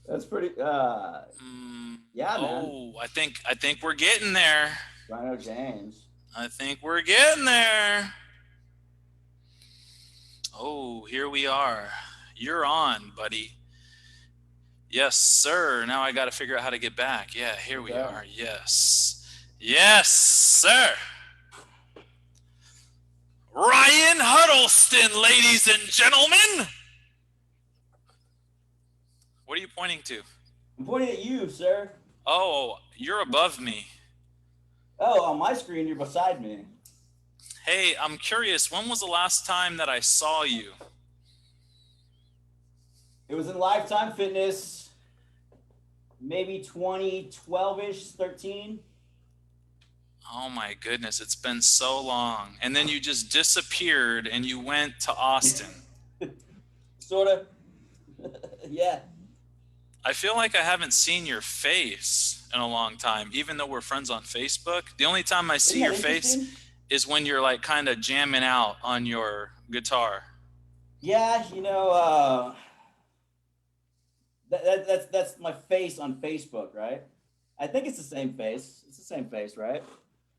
That's pretty. Yeah, man. Oh, I think we're getting there. Rhino James. I think we're getting there. Oh, here we are. You're on, buddy. Yes, sir. Now I got to figure out how to get back. Yeah, here we Okay. are. Yes. Yes, sir. Ryan Huddleston, ladies and gentlemen. What are you pointing to? I'm pointing at you, sir. Oh, you're above me. Oh, on my screen, you're beside me. Hey, I'm curious, when was the last time that I saw you? It was in Lifetime Fitness, maybe 2012 ish, 13. Oh my goodness, it's been so long. And then you just disappeared and you went to Austin. Sort of. Yeah. I feel like I haven't seen your face in a long time, even though we're friends on Facebook. The only time I Isn't see that your face interesting? is when you're like kind of jamming out on your guitar. Yeah, that's my face on Facebook, right? I think it's the same face. It's the same face, right?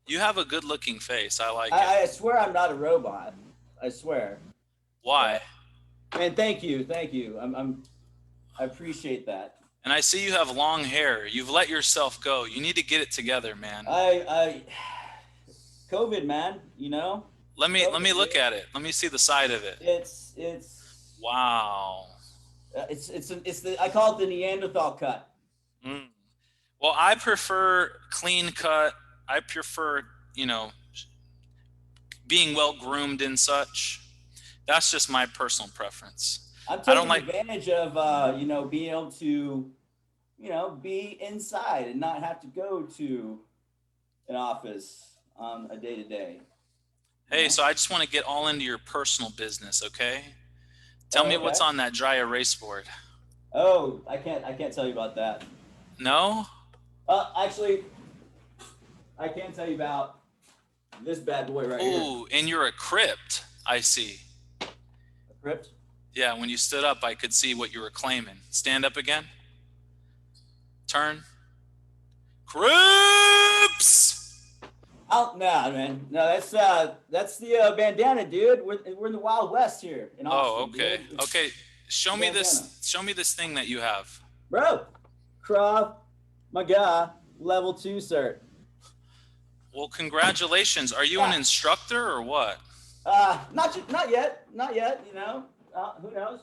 You have a good looking face. I like it. I swear I'm not a robot. I swear. Why? But man, thank you, thank you. I appreciate that. And I see you have long hair. You've let yourself go. You need to get it together, man. I COVID, man. Let me COVID, look dude. at it. Let me see the side of it. It's Wow. it's the I call it the Neanderthal cut. Mm. Well, I prefer clean cut. I prefer, being well groomed and such. That's just my personal preference. I'm I don't taking like. advantage of being able to be inside and not have to go to an office on a day to day. You Hey, know? so I just want to get all into your personal business, okay? Tell Oh, me okay. what's on that dry erase board. Oh, I can't tell you about that. No? Actually, I can tell you about this bad boy right here. Ooh, and you're a crypt, I see. A crypt. Yeah, when you stood up, I could see what you were claiming. Stand up again. Turn. Crypts! Oh no, man. No, that's the bandana, dude. We're in the Wild West here in Oh, Austin, okay. dude. It's Okay. Show the me bandana, this. Show me this thing that you have. bro. Krav, my guy, level 2 cert. Well, congratulations. Are you an Yeah. instructor or what? Not yet, not yet. Who knows?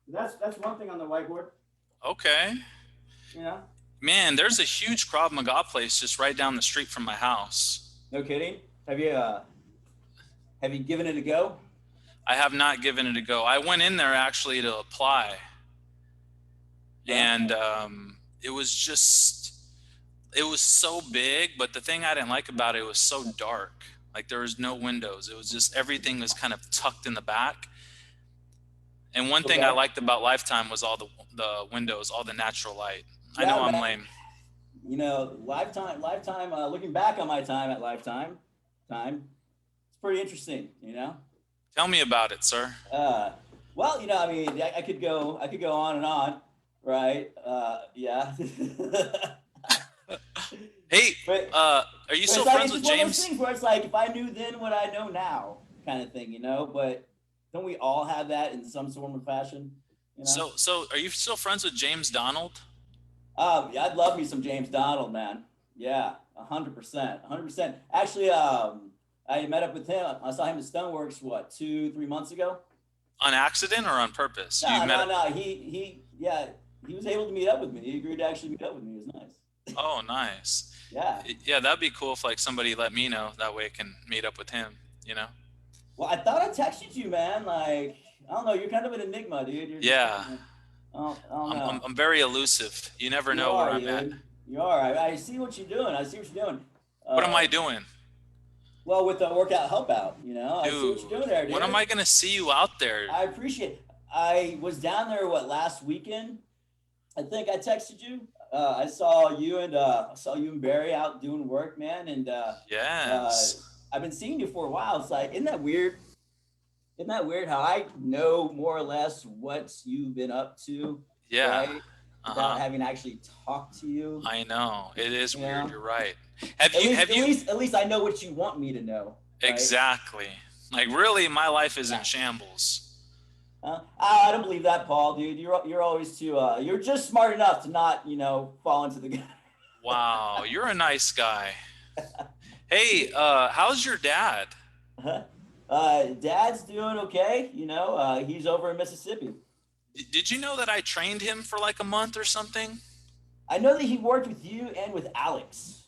That's one thing on the whiteboard. Okay. You know, Man, there's a huge Krav Maga place just right down the street from my house. no kidding. Have you given it a go? I have not given it a go. I went in there actually to apply, Yeah. and it was just, it was so big, but the thing I didn't like about it was so dark. Like there was no windows. It was just everything was kind of tucked in the back. And one thing I Okay. liked about Lifetime was all the windows, all the natural light. I know Yeah, I'm man. lame. Lifetime. Looking back on my time at Lifetime, it's pretty interesting. Tell me about it, sir. Uh, well, I mean, I could go on and on, right? Yeah. Hey, but are you but still it's like friends it's with just one of those James? things where it's like if I knew then what I know now, kind of thing. But don't we all have that in some form of fashion? You know. So are you still friends with James Donald? Yeah, I'd love me some James Donald, man. Yeah, 100%, 100%. Actually, I met up with him. I saw him at Stoneworks, what, 2, 3 months ago? On accident or on purpose? You No, met. no, no. Yeah, he was able to meet up with me. He agreed to actually meet up with me. It was nice. Oh, nice. Yeah. Yeah, that'd be cool if like somebody let me know. That way I can meet up with him. You know? Well, I thought I texted you, man. Like, I don't know. You're kind of an enigma, dude. You're just Yeah. kind of, I don't I'm, I'm know. I'm very elusive. You never You know where are, I'm at. dude. You are. I see what you're doing. I see what you're doing. What am I Um, doing? well, with the workout help out, I see what Dude, you're doing there, when am dude. I gonna see you out there? I appreciate it. I was down there last weekend. I think I texted you. I saw you and Barry out doing work, man, and Yes. I've been seeing you for a while. It's like, isn't that weird? Isn't that weird how I know more or less what you've been up to? Yeah. right? Without Uh-huh. having actually talked to you, I know. It is you weird. know. You're right. Have At you least, have at you least, at least I know what you want me to know, right? exactly. Like really my life is in Yeah. shambles. I don't believe that, Paul, dude. You're always too. You're just smart enough to not, fall into the. Wow, you're a nice guy. Hey, how's your dad? Dad's doing okay. He's over in Mississippi. Did you know that I trained him for like a month or something? I know that he worked with you and with Alex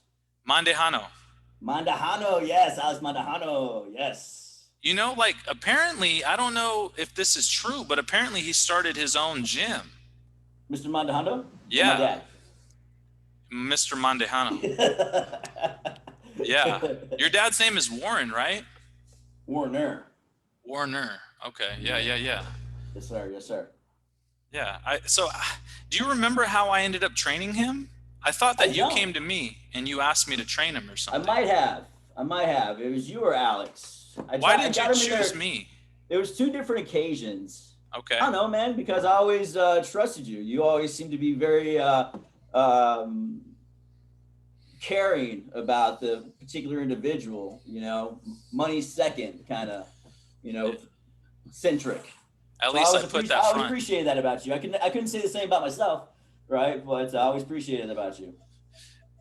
Mandejano. Mandajano. Yes, Alex Mandajano. Yes, You know, like apparently, I don't know if this is true, but apparently he started his own gym. Mr. Mandajano or my Yeah, dad. Mr. Mandejano. Yeah. Your dad's name is Warren, right? Warner. Warner. Okay. Yeah, Yeah. yeah, yeah. Yes, sir. Yes, sir. Yeah. Do you remember how I ended up training him? I thought I that you don't. came to me and you asked me to train him or I something. might have. I might have. It was you or Alex. Why I did you got him in choose there. me? It was two different occasions. I Okay. don't know, man, because I always trusted you. You always seem to be very um, caring about the particular individual. Money second, kind of, centric. At So I least I always put appreciate I that always front. appreciated that about you. I couldn't say the same about myself, right? But I always appreciated that about you.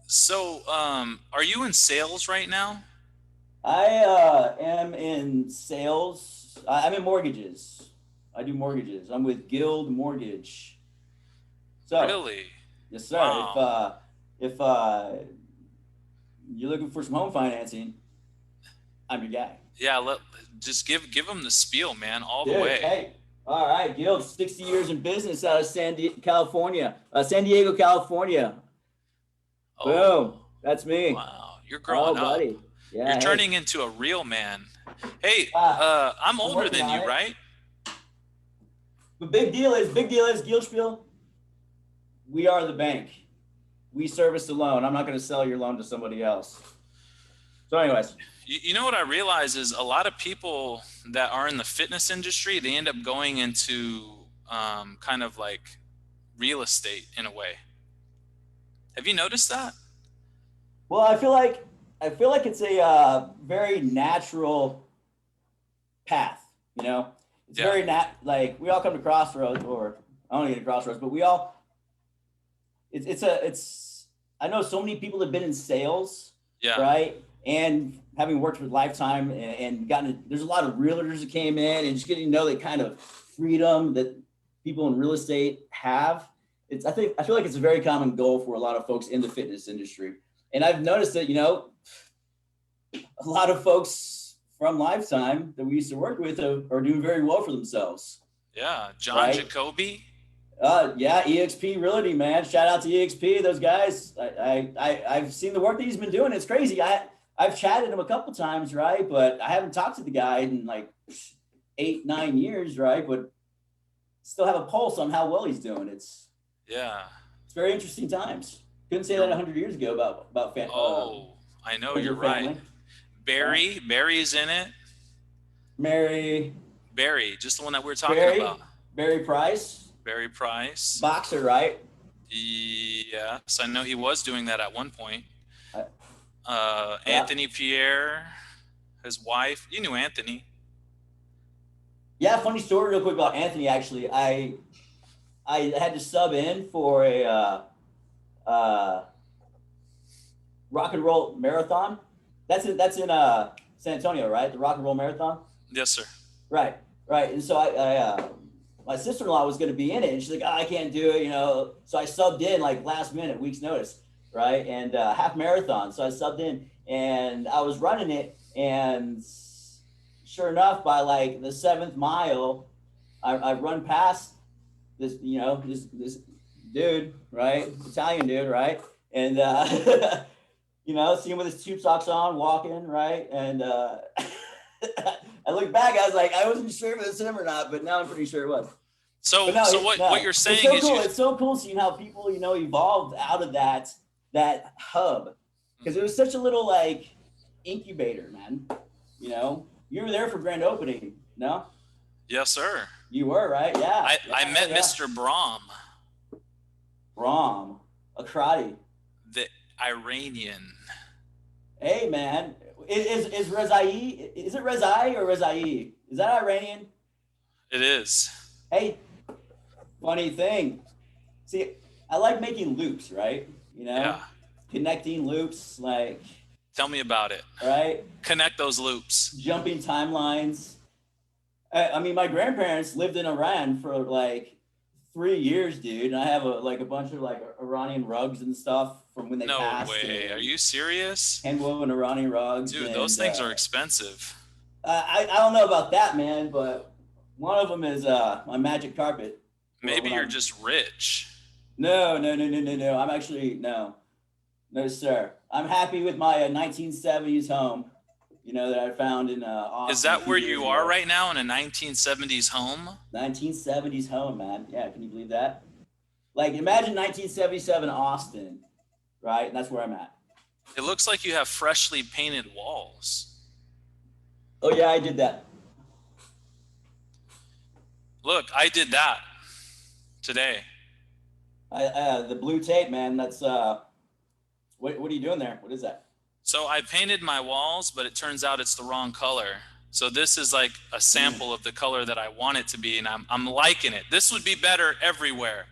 So, are you in sales right now? I am in sales. I'm in mortgages. I do mortgages. I'm with Guild Mortgage. So, Really? yes, sir. If Wow. if you're looking for some home financing, I'm your guy. Yeah, just give them the spiel, man, all the Dude, way. hey, all right, Guild, 60 years in business out of California, San Diego, California. Oh, Boom, that's me. wow. You're Oh, growing up. buddy. You're Yeah, hey, turning into a real man. Hey, I'm I'm older working than on you, it. right? But big deal is, Guildspiel, we are the bank. We service the loan. I'm not going to sell your loan to somebody else. So, anyways, You know what I realize is a lot of people that are in the fitness industry, they end up going into kind of like real estate in a way. Have you noticed that? well, I feel like it's a very natural path. It's Yeah, very like we all come to crossroads, or I don't get to crossroads, but we all. It's. I know so many people have been in sales, yeah, right? And having worked with Lifetime and gotten, there's a lot of realtors that came in and just getting to know the kind of freedom that people in real estate have. I feel like it's a very common goal for a lot of folks in the fitness industry. And I've noticed that, a lot of folks from Lifetime that we used to work with are doing very well for themselves, yeah. John right? Jacoby. Yeah, EXP Realty, man. Shout out to EXP. Those guys. I've seen the work that he's been doing. It's crazy. I've chatted him a couple times, right? But I haven't talked to the guy in like 8, 9 years, right? But still have a pulse on how well he's doing. Yeah. It's very interesting times. Couldn't say that You're 100 years ago about oh, I know friends you're or right. family. Yeah. Barry's in it. Mary Barry, just the one that we are talking about. Barry Price, Barry Price. boxer, right? Yes, I know he was doing that at one point. Uh, yeah. Anthony Pierre, his wife. You knew Anthony. Yeah, funny story real quick about Anthony. Actually, I had to sub in for a rock and roll marathon. That's in San Antonio, right? The rock and roll marathon. Yes, sir. Right, right. And so my sister-in-law was going to be in it, and she's like, "Oh, I can't do it," So I subbed in like last minute, week's notice, right? And half marathon. So I subbed in, and I was running it, and sure enough, by like the 7th mile, I run past this, this dude, right? Italian dude, right? And see him with his tube socks on, walking, right? And I look back, I was like, I wasn't sure if it was him or not, but now I'm pretty sure it was. So, No, so what you're it's saying so is cool. It's so cool seeing how people, evolved out of that hub, because it was such a little like incubator, man. You were there for grand opening, no? yes, sir. You were, right? Yeah. I met yeah. Mr. Brahm. Rom, a karate. The Iranian. Hey man, is Rezai? Is it Rezai or Rezai? Is that Iranian? It is. Hey, funny thing. See, I like making loops, right? Yeah. Connecting loops, like, Tell me about it. right? Connect those loops. Jumping timelines. I mean, my grandparents lived in Iran for like 3 years, dude. And I have a bunch of like Iranian rugs and stuff from when they No passed. way. Are you serious? Handwoven Iranian rugs. Dude, and those things are expensive. I don't know about that, man, but one of them is my magic carpet. Maybe you're just rich. No. I'm actually no, sir. I'm happy with my 1970s home. That I found in Austin. Is that where you are right now, in a 1970s home? 1970s home, man. Yeah, can you believe that? Like, imagine 1977 Austin, right? And that's where I'm at. It looks like you have freshly painted walls. Oh yeah, I did that. Look, I did that today. The blue tape, man. That's what are you doing there? What is that? So I painted my walls, but it turns out it's the wrong color. So this is like a sample of the color that I want it to be, and I'm liking it. This would be better everywhere,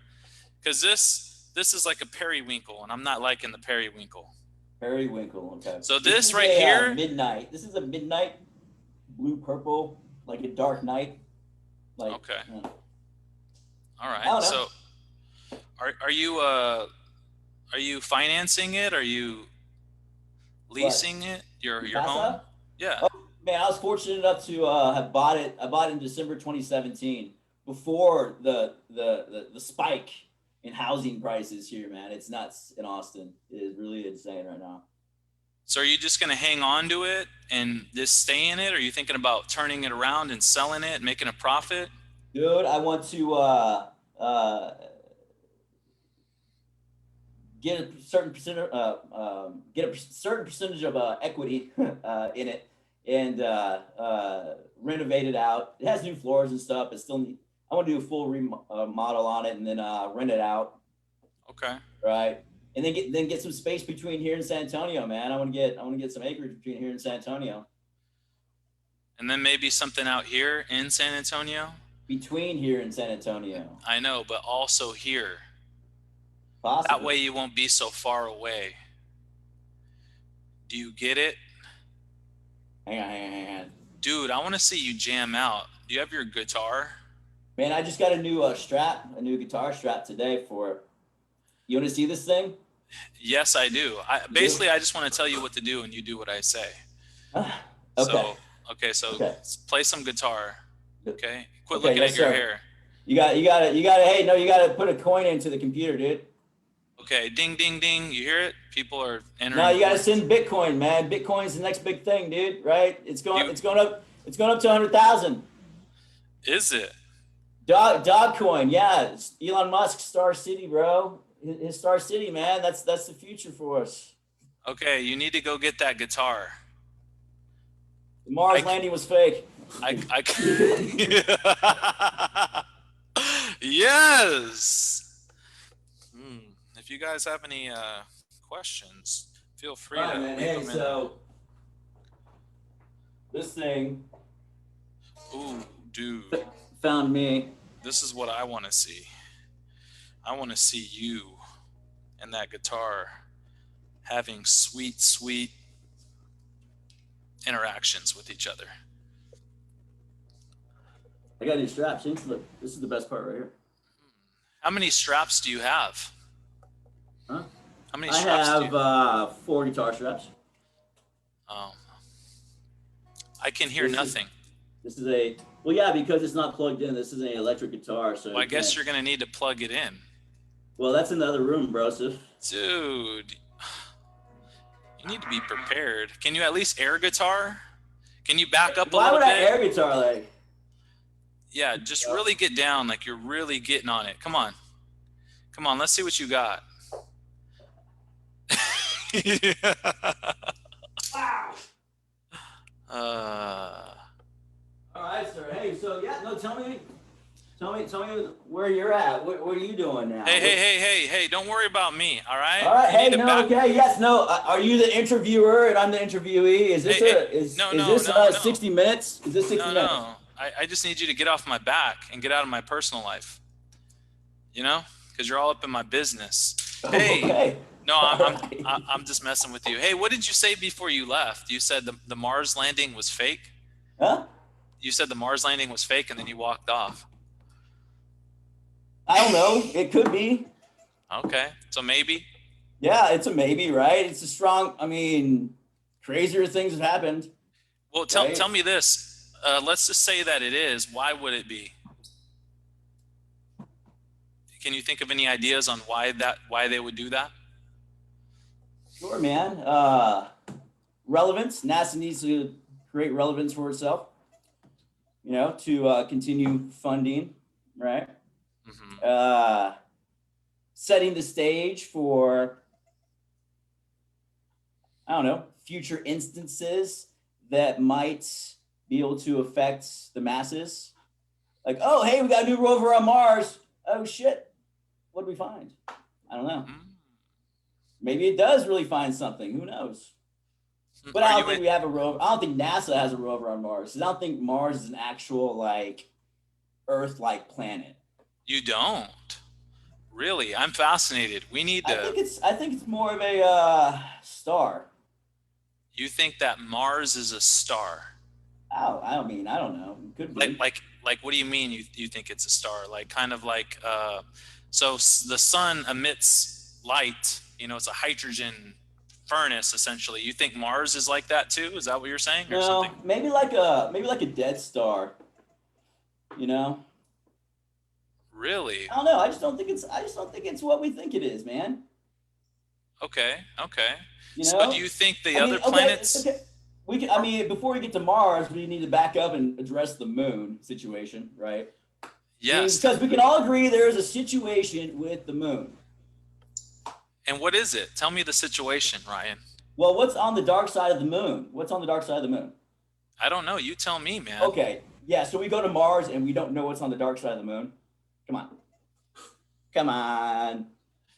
because this is like a periwinkle, and I'm not liking the periwinkle. Periwinkle, okay. So this right here, midnight. This is a midnight blue purple, like a dark night. Like, okay. All I don't right. know. So are you financing it? Are you leasing it? Your home? Yeah. Oh, man, I was fortunate enough to have bought it. I bought it in December 2017, before the spike in housing prices here, man. It's nuts in Austin. It is really insane right now. So are you just going to hang on to it and just stay in it? Or are you thinking about turning it around and selling it and making a profit? Dude, I want to get a certain percentage of equity in it, and renovate it out. It has new floors and stuff, but still I want to do a full remodel on it, and then rent it out. Okay. Right. And then get some space between here and San Antonio, man. I want to get some acreage between here and San Antonio. And then maybe something out here in San Antonio? Between here and San Antonio. I know, but also here. Possibly. That way you won't be so far away. Do you get it? Hang on. Dude, I want to see you jam out. Do you have your guitar? Man, I just got a new a new guitar strap today for it. You want to see this thing? Yes, I do. I just want to tell you what to do, and you do what I say. Okay. So play some guitar. Okay. Quit Okay, looking yes, at your sir. hair. You got to. Hey, no, you got to put a coin into the computer, dude. Okay. Ding, ding, ding. You hear it? People are entering. No, you got to send Bitcoin, man. Bitcoin's the next big thing, dude. Right? It's going up to 100,000. Is it? Dogecoin, yeah. It's Elon Musk's Star City, bro. His Star City, man. That's the future for us. Okay, you need to go get that guitar. The Mars landing was fake. Yes. If you guys have any questions, feel free to leave them in. So this thing. Ooh, dude. Found me. This is what I want to see. I want to see you and that guitar having sweet, sweet interactions with each other. I got new straps. Look, this is the best part right here. How many straps do you have? Huh? How many straps do you have? I have 4 guitar straps. I can hear nothing. This is yeah, because it's not plugged in. This is an electric guitar, so. Well, I guess you're gonna need to plug it in. Well, that's in the other room, broseph. Dude, you need to be prepared. Can you at least air guitar? Can you back up a little bit? Why would I air guitar like? Yeah, just really get down like you're really getting on it. Come on. Come on, let's see what you got. Wow. All right, sir. Hey, so yeah, no, tell me Tell me where you're at. What are you doing now? Hey, don't worry about me, all right? All right. You need Hey, to no, back. okay, yes, no. Are you the interviewer and I'm the interviewee? Is Hey, this hey, a no, is no, this no, 60 minutes? Is this 60 minutes? no. I just need you to get off my back and get out of my personal life, you know? Because you're all up in my business. Oh, Hey, okay. no, All right. I'm just messing with you. Hey, what did you say before you left? You said the Mars landing was fake? Huh? You said the Mars landing was fake and then you walked off. I don't know. It could be. Okay, so maybe. Yeah, it's a maybe, right? It's a strong, I mean, crazier things have happened, Well, tell right? me this. Let's just say that it is. Why would it be? Can you think of any ideas on why they would do that? Sure, man. Relevance. NASA needs to create relevance for itself, to continue funding, right? Hmm. Uh, Setting the stage for, I don't know, future instances that might be able to affect the masses. Like, oh, hey, we got a new rover on Mars. Oh, shit. What did we find? I don't know. Hmm. Maybe it does really find something. Who knows? But I Are don't you in? think we have a rover. I don't think NASA has a rover on Mars. I don't think Mars is an actual, like, Earth-like planet. You don't. Really? I'm fascinated. We need to. I think it's more of a star. You think that Mars is a star? I mean, I don't know. It could Like, be. like, like, what do you mean you think it's a star? Like, kind of like, the sun emits light. You know, it's a hydrogen furnace essentially. You think Mars is like that too? Is that what you're saying, or something? No, maybe like a dead star. You know, Really? I don't know. I just don't think it's what we think it is, man. Okay, okay. You So do know, you think the I other mean, okay, planets? okay. We can. I mean, before we get to Mars, we need to back up and address the moon situation, right? I mean, Yes. because we can all agree there is a situation with the moon. And what is it? Tell me the situation, Ryan. Well, what's on the dark side of the moon? What's on the dark side of the moon? I don't know. You tell me, man. Okay, yeah. So we go to Mars and we don't know what's on the dark side of the moon. Come on, come on.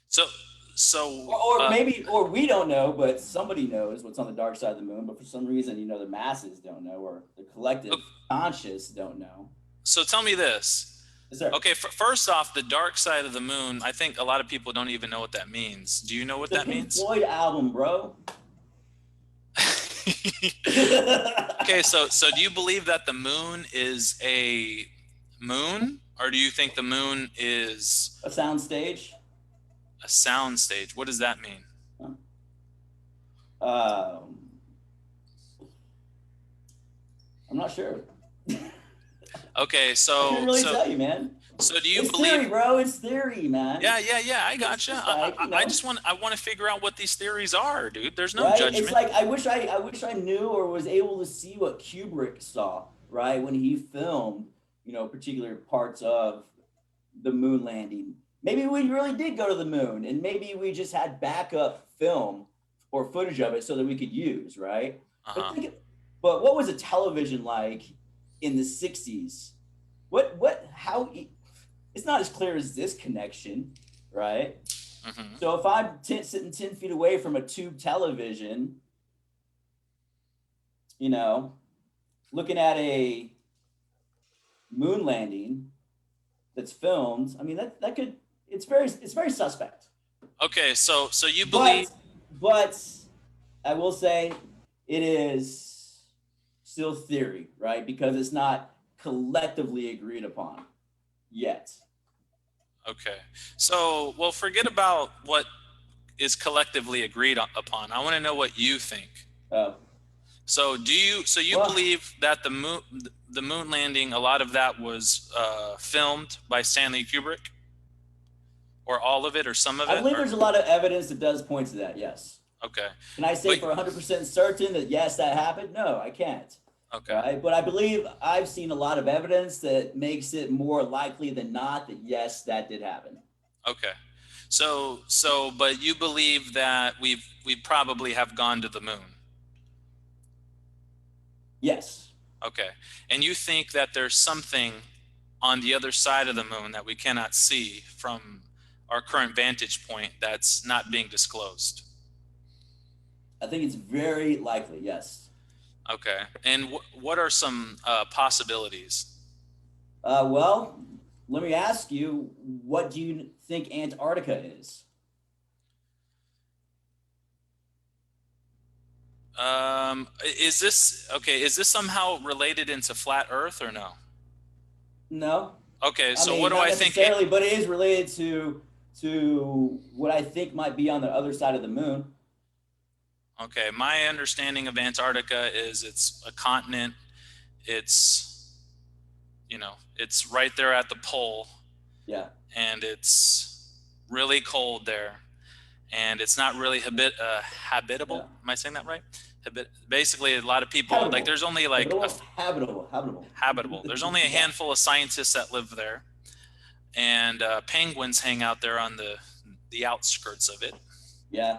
So, so, Or maybe, or we don't know, but somebody knows what's on the dark side of the moon. But for some reason, the masses don't know, or the collective conscious don't know. so tell me this. Is there? Okay, first off, the dark side of the moon, I think a lot of people don't even know what that means. Do you know what The that Pink means? Floyd album, bro. Okay, so do you believe that the moon is a moon, or do you think the moon is A sound stage. a sound stage? What does that mean? Um, I'm not sure. Okay, I couldn't really tell you, man. so do you It's believe? theory, bro. It's theory, man. Yeah, I It's gotcha. just like, I want to figure out what these theories are, dude. There's no right? It's judgment. like I wish I knew or was able to see what Kubrick saw, right, when he filmed, particular parts of the moon landing. Maybe we really did go to the moon, and maybe we just had backup film or footage of it so that we could use, right? But Uh-huh. but what was a television like in the '60s? How? It's not as clear as this connection, right? Hmm. So if I'm sitting 10 feet away from a tube television, you know, looking at a moon landing that's filmed, I mean that could it's very suspect. Okay, so you But believe? but I will say it is still theory, right? Because it's not collectively agreed upon yet. Okay, so well, forget about what is collectively agreed upon. I want to know what you think. Uh, So you well, believe that the moon landing, a lot of that was filmed by Stanley Kubrick, or all of it, or some of I it, believe or there's a lot of evidence that does point to that. Yes. okay, Can I say but for 100% certain that yes, that happened? No, I can't. okay, Right? But I believe I've seen a lot of evidence that makes it more likely than not that yes, that did happen. okay. But you believe that we probably have gone to the moon. Yes. Okay. And you think that there's something on the other side of the moon that we cannot see from our current vantage point that's not being disclosed? I think it's very likely, yes. Okay. And what are some possibilities? Well, let me ask you, what do you think Antarctica is? Is this okay? Is this somehow related into flat Earth or no? No, Okay, I so mean what do not I think? necessarily, but it is related to what I think might be on the other side of the moon. Okay, my understanding of Antarctica is it's a continent. It's, it's right there at the pole, Yeah, and it's really cold there, and it's not really yeah. habitable. Am I saying that right? Basically, a lot of people, like, Habitable, there's only like habitable. habitable. There's only a Yeah, handful of scientists that live there, and penguins hang out there on the outskirts of it. yeah.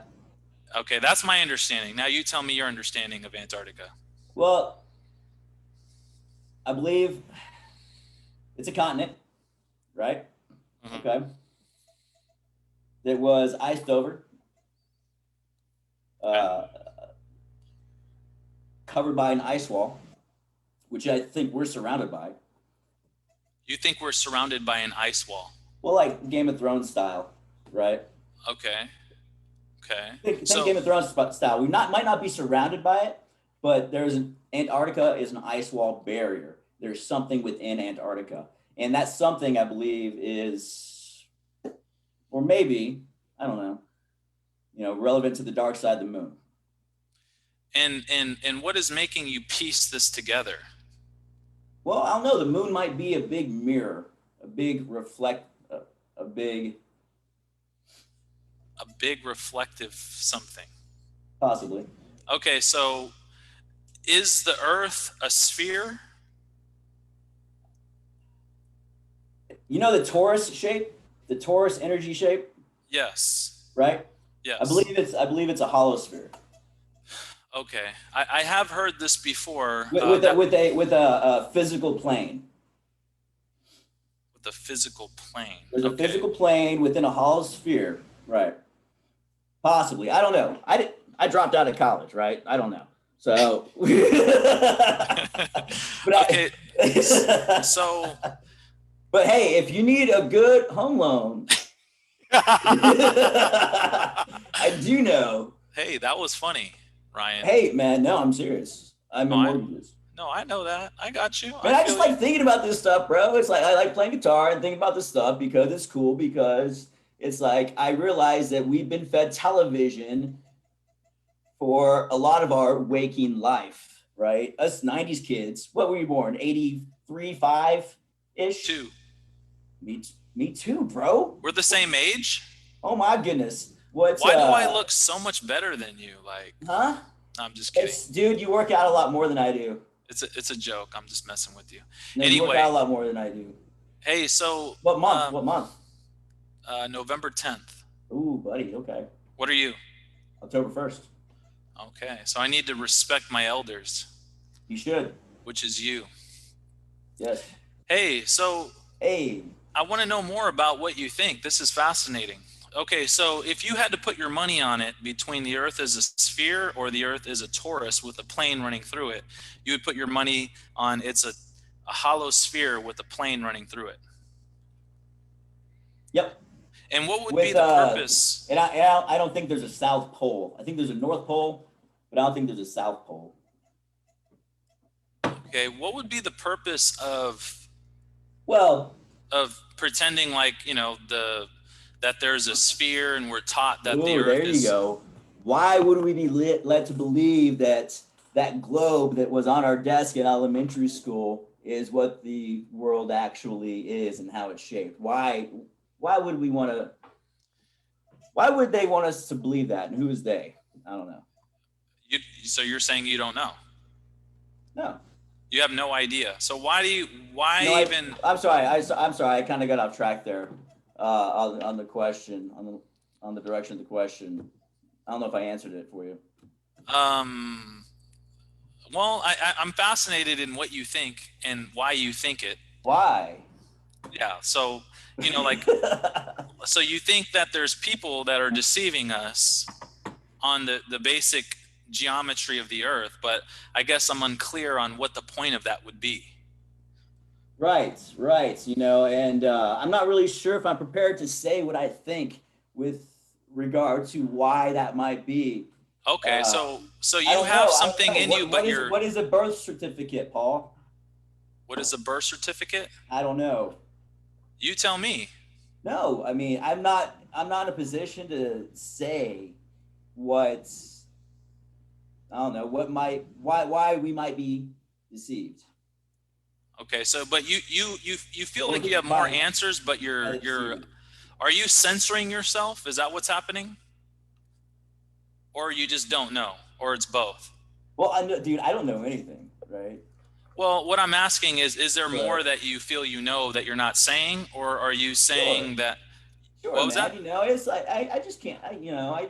Okay, that's my understanding. Now you tell me your understanding of Antarctica. Well, I believe it's a continent, right? Hmm. Okay. That was iced over, Okay. uh, covered by an ice wall, which I think we're surrounded by. You think we're surrounded by an ice wall? Well, like Game of Thrones style, right? Okay. Okay. Think So, Game of Thrones style. We might not be surrounded by it, but there's an Antarctica is an ice wall barrier. There's something within Antarctica, and that something I believe is, or maybe I don't know, relevant to the dark side of the moon. and what is making you piece this together? Well, I don't know. The moon might be a big mirror, a big a big A big reflective something. possibly. Okay, so is the Earth a sphere? You know the torus shape, the torus energy shape, Yes. right? Yes. I believe it's a hollow sphere Okay. I have heard this before. with a physical plane. With the physical plane. There's a Okay. physical plane within a hollow sphere, right? Possibly. I don't know. I dropped out of college, right? I don't know. So, but Okay. So. but hey, if you need a good home loan, I do know. Hey, that was funny, Ryan. Hey, man, no, I'm serious. I'm No, in mortgages. I know that. I got you. Man, I I just feel you. like thinking about this stuff, bro. It's like I like playing guitar and thinking about this stuff because it's cool. Because it's like I realize that we've been fed television for a lot of our waking life, right? Us 90s kids, what were you born? 83, 5 ish? Two. Me too, bro. We're the same age? Oh my goodness. What's Why do I look so much better than you? Like, huh? no, I'm just kidding. Dude, you work out a lot more than I do. It's a joke. I'm just messing with you. No, you work Anyway, out a lot more than I do. hey, so What month? What month? November 10th. Ooh, buddy. Okay. What are you? October 1st. Okay, so I need to respect my elders, You should. which is you. Yes. Hey, so Hey. I want to know more about what you think. This is fascinating. Okay, so if you had to put your money on it between the Earth as a sphere or the Earth as a torus with a plane running through it, you would put your money on it's a hollow sphere with a plane running through it. Yep. And what would be the purpose? And I don't think there's a South Pole. I think there's a North Pole, but I don't think there's a South Pole. Okay, what would be the purpose of Well, pretending like, that there's a sphere and we're taught that the ooh, Earth there you go. Why would we be led to believe that that globe that was on our desk in elementary school is what the world actually is and how it's shaped? Why would we want to? Why would they want us to believe that? And who is they? I don't know. So you're saying you don't know? No. You have no idea. So no, I'm sorry. I'm sorry. I kind of got off track there on the question, on the direction of the question. I don't know if I answered it for you. Well, I'm fascinated in what you think and why you think it. Why? Yeah. So, like, so you think that there's people that are deceiving us on the basic geometry of the earth, but I guess I'm unclear on what the point of that would be. Right, right. And I'm not really sure if I'm prepared to say what I think with regard to why that might be. Okay, Uh, so I you don't have know. I don't something know. in you, What but is you're what is a birth certificate, Paul? what is a birth certificate? I don't know. You tell me. No, I mean, I'm not in a position to say what I don't know what might why we might be deceived Okay, so but you feel or like you have more by answers, but by you're the you're deceiver. are you censoring yourself? Is that what's happening? Or you just don't know, or it's both? Well, I know, dude. I don't know anything, right? Well, what I'm asking is there more But that you feel you know that you're not saying, or are you sure, saying that sure, what was that? man. It's like I just can't. I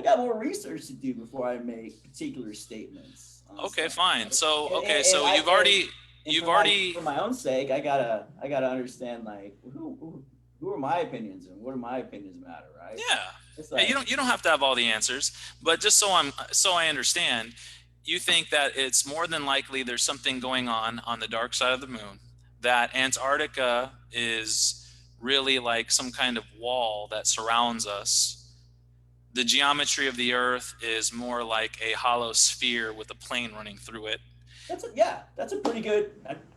got more research to do before I make particular statements on Okay, stuff, fine. right? So And okay, and, and so I you've already and you've already for my own sake, I gotta understand like who are my opinions and what do my opinions matter, right? yeah. It's Yeah, like, you don't have to have all the answers, but just so I understand, you think that it's more than likely there's something going on the dark side of the moon, that Antarctica is really like some kind of wall that surrounds us. The geometry of the earth is more like a hollow sphere with a plane running through it. that's a pretty good.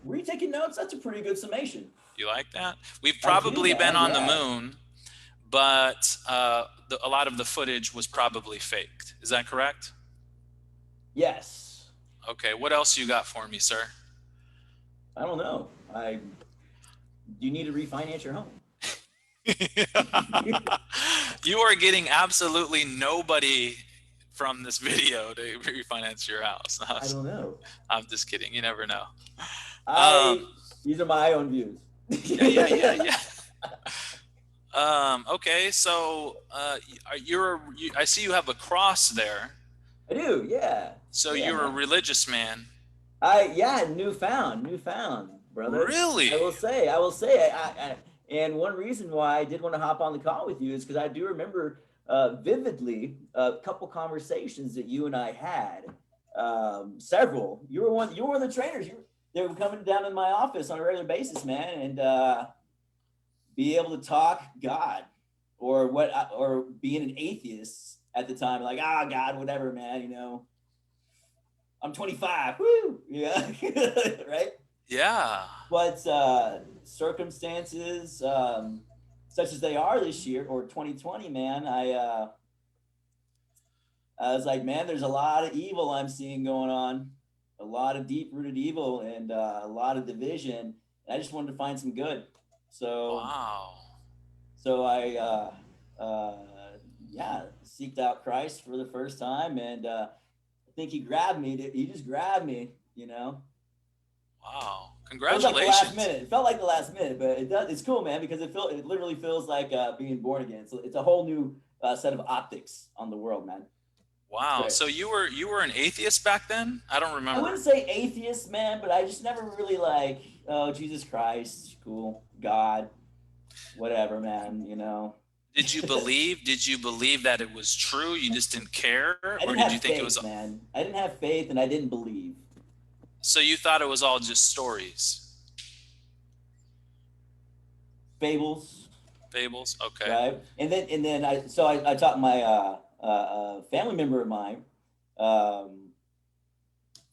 Were you taking notes? That's a pretty good summation. You like that? We've I do, probably been man. on the Yeah. moon, but a lot of the footage was probably faked. Is that correct? Yes. Okay, what else you got for me, sir? I don't know. I Do you need to refinance your home? You are getting absolutely nobody from this video to refinance your house. I don't know. I'm just kidding. You never know. I Um, These are my own views. yeah. Okay, so I see you have a cross there. I do. Yeah. So Yeah, you're a man. religious man. Yeah, newfound, brother. Really? I will say, and one reason why I did want to hop on the call with you is because I do remember vividly a couple conversations that you and I had. Several. You were one of the trainers. They were coming down in my office on a regular basis, man, and be able to talk God or being an atheist at the time, like, God, whatever, man, I'm 25. Woo! Yeah. Right. Yeah. But circumstances such as they are this year or 2020, man, I was like, man, there's a lot of evil I'm seeing going on, a lot of deep rooted evil and a lot of division. And I just wanted to find some good. So Wow. so uh, yeah, seeked out Christ for the first time, and I think he grabbed me. He just grabbed me, Wow. It was like the last Congratulations. minute. It felt like the last minute, but it does. It's cool, man, because it literally feels like being born again. So it's a whole new set of optics on the world, man. It's Wow. great. So you were an atheist back then? I don't I remember. wouldn't say atheist, man, but I just never really like, oh, Jesus Christ, cool, God, whatever, man. Did you believe that it was true? You just didn't care? I Or didn't did you have think it was faith, man. I didn't have faith, and I didn't believe. so you thought it was all just stories? Fables, Fables? Okay. right? And then I taught my family member of mine, um,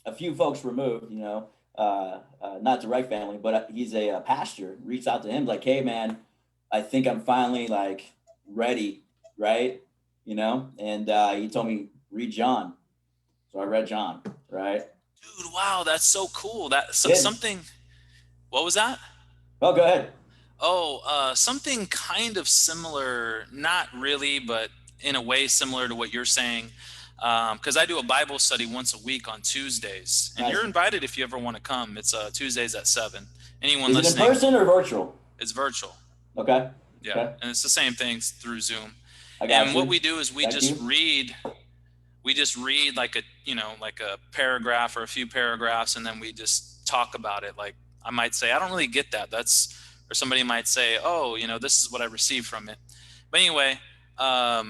a few folks removed, not direct family, but he's a pastor. Reached out to him like, hey man, I think I'm finally like ready, right? And he told me read John, so I read John, right? Dude, wow, that's so cool. That so, Did something what was that? Oh, go ahead. Oh, something kind of similar, not really, but in a way similar to what you're saying. Because I do a Bible study once a week on Tuesdays, and you're Nice. invited if you ever want to come. It's Tuesdays at 7. Anyone Is it in listening, person or virtual? it's virtual. Okay. Yeah, Okay. and it's the same thing through Zoom. I got And what you. we do is Thank you. we just read like a paragraph or a few paragraphs, and then we just talk about it like I might say, I don't really get that. Or somebody might say, oh, this is what I received from it. But anyway, I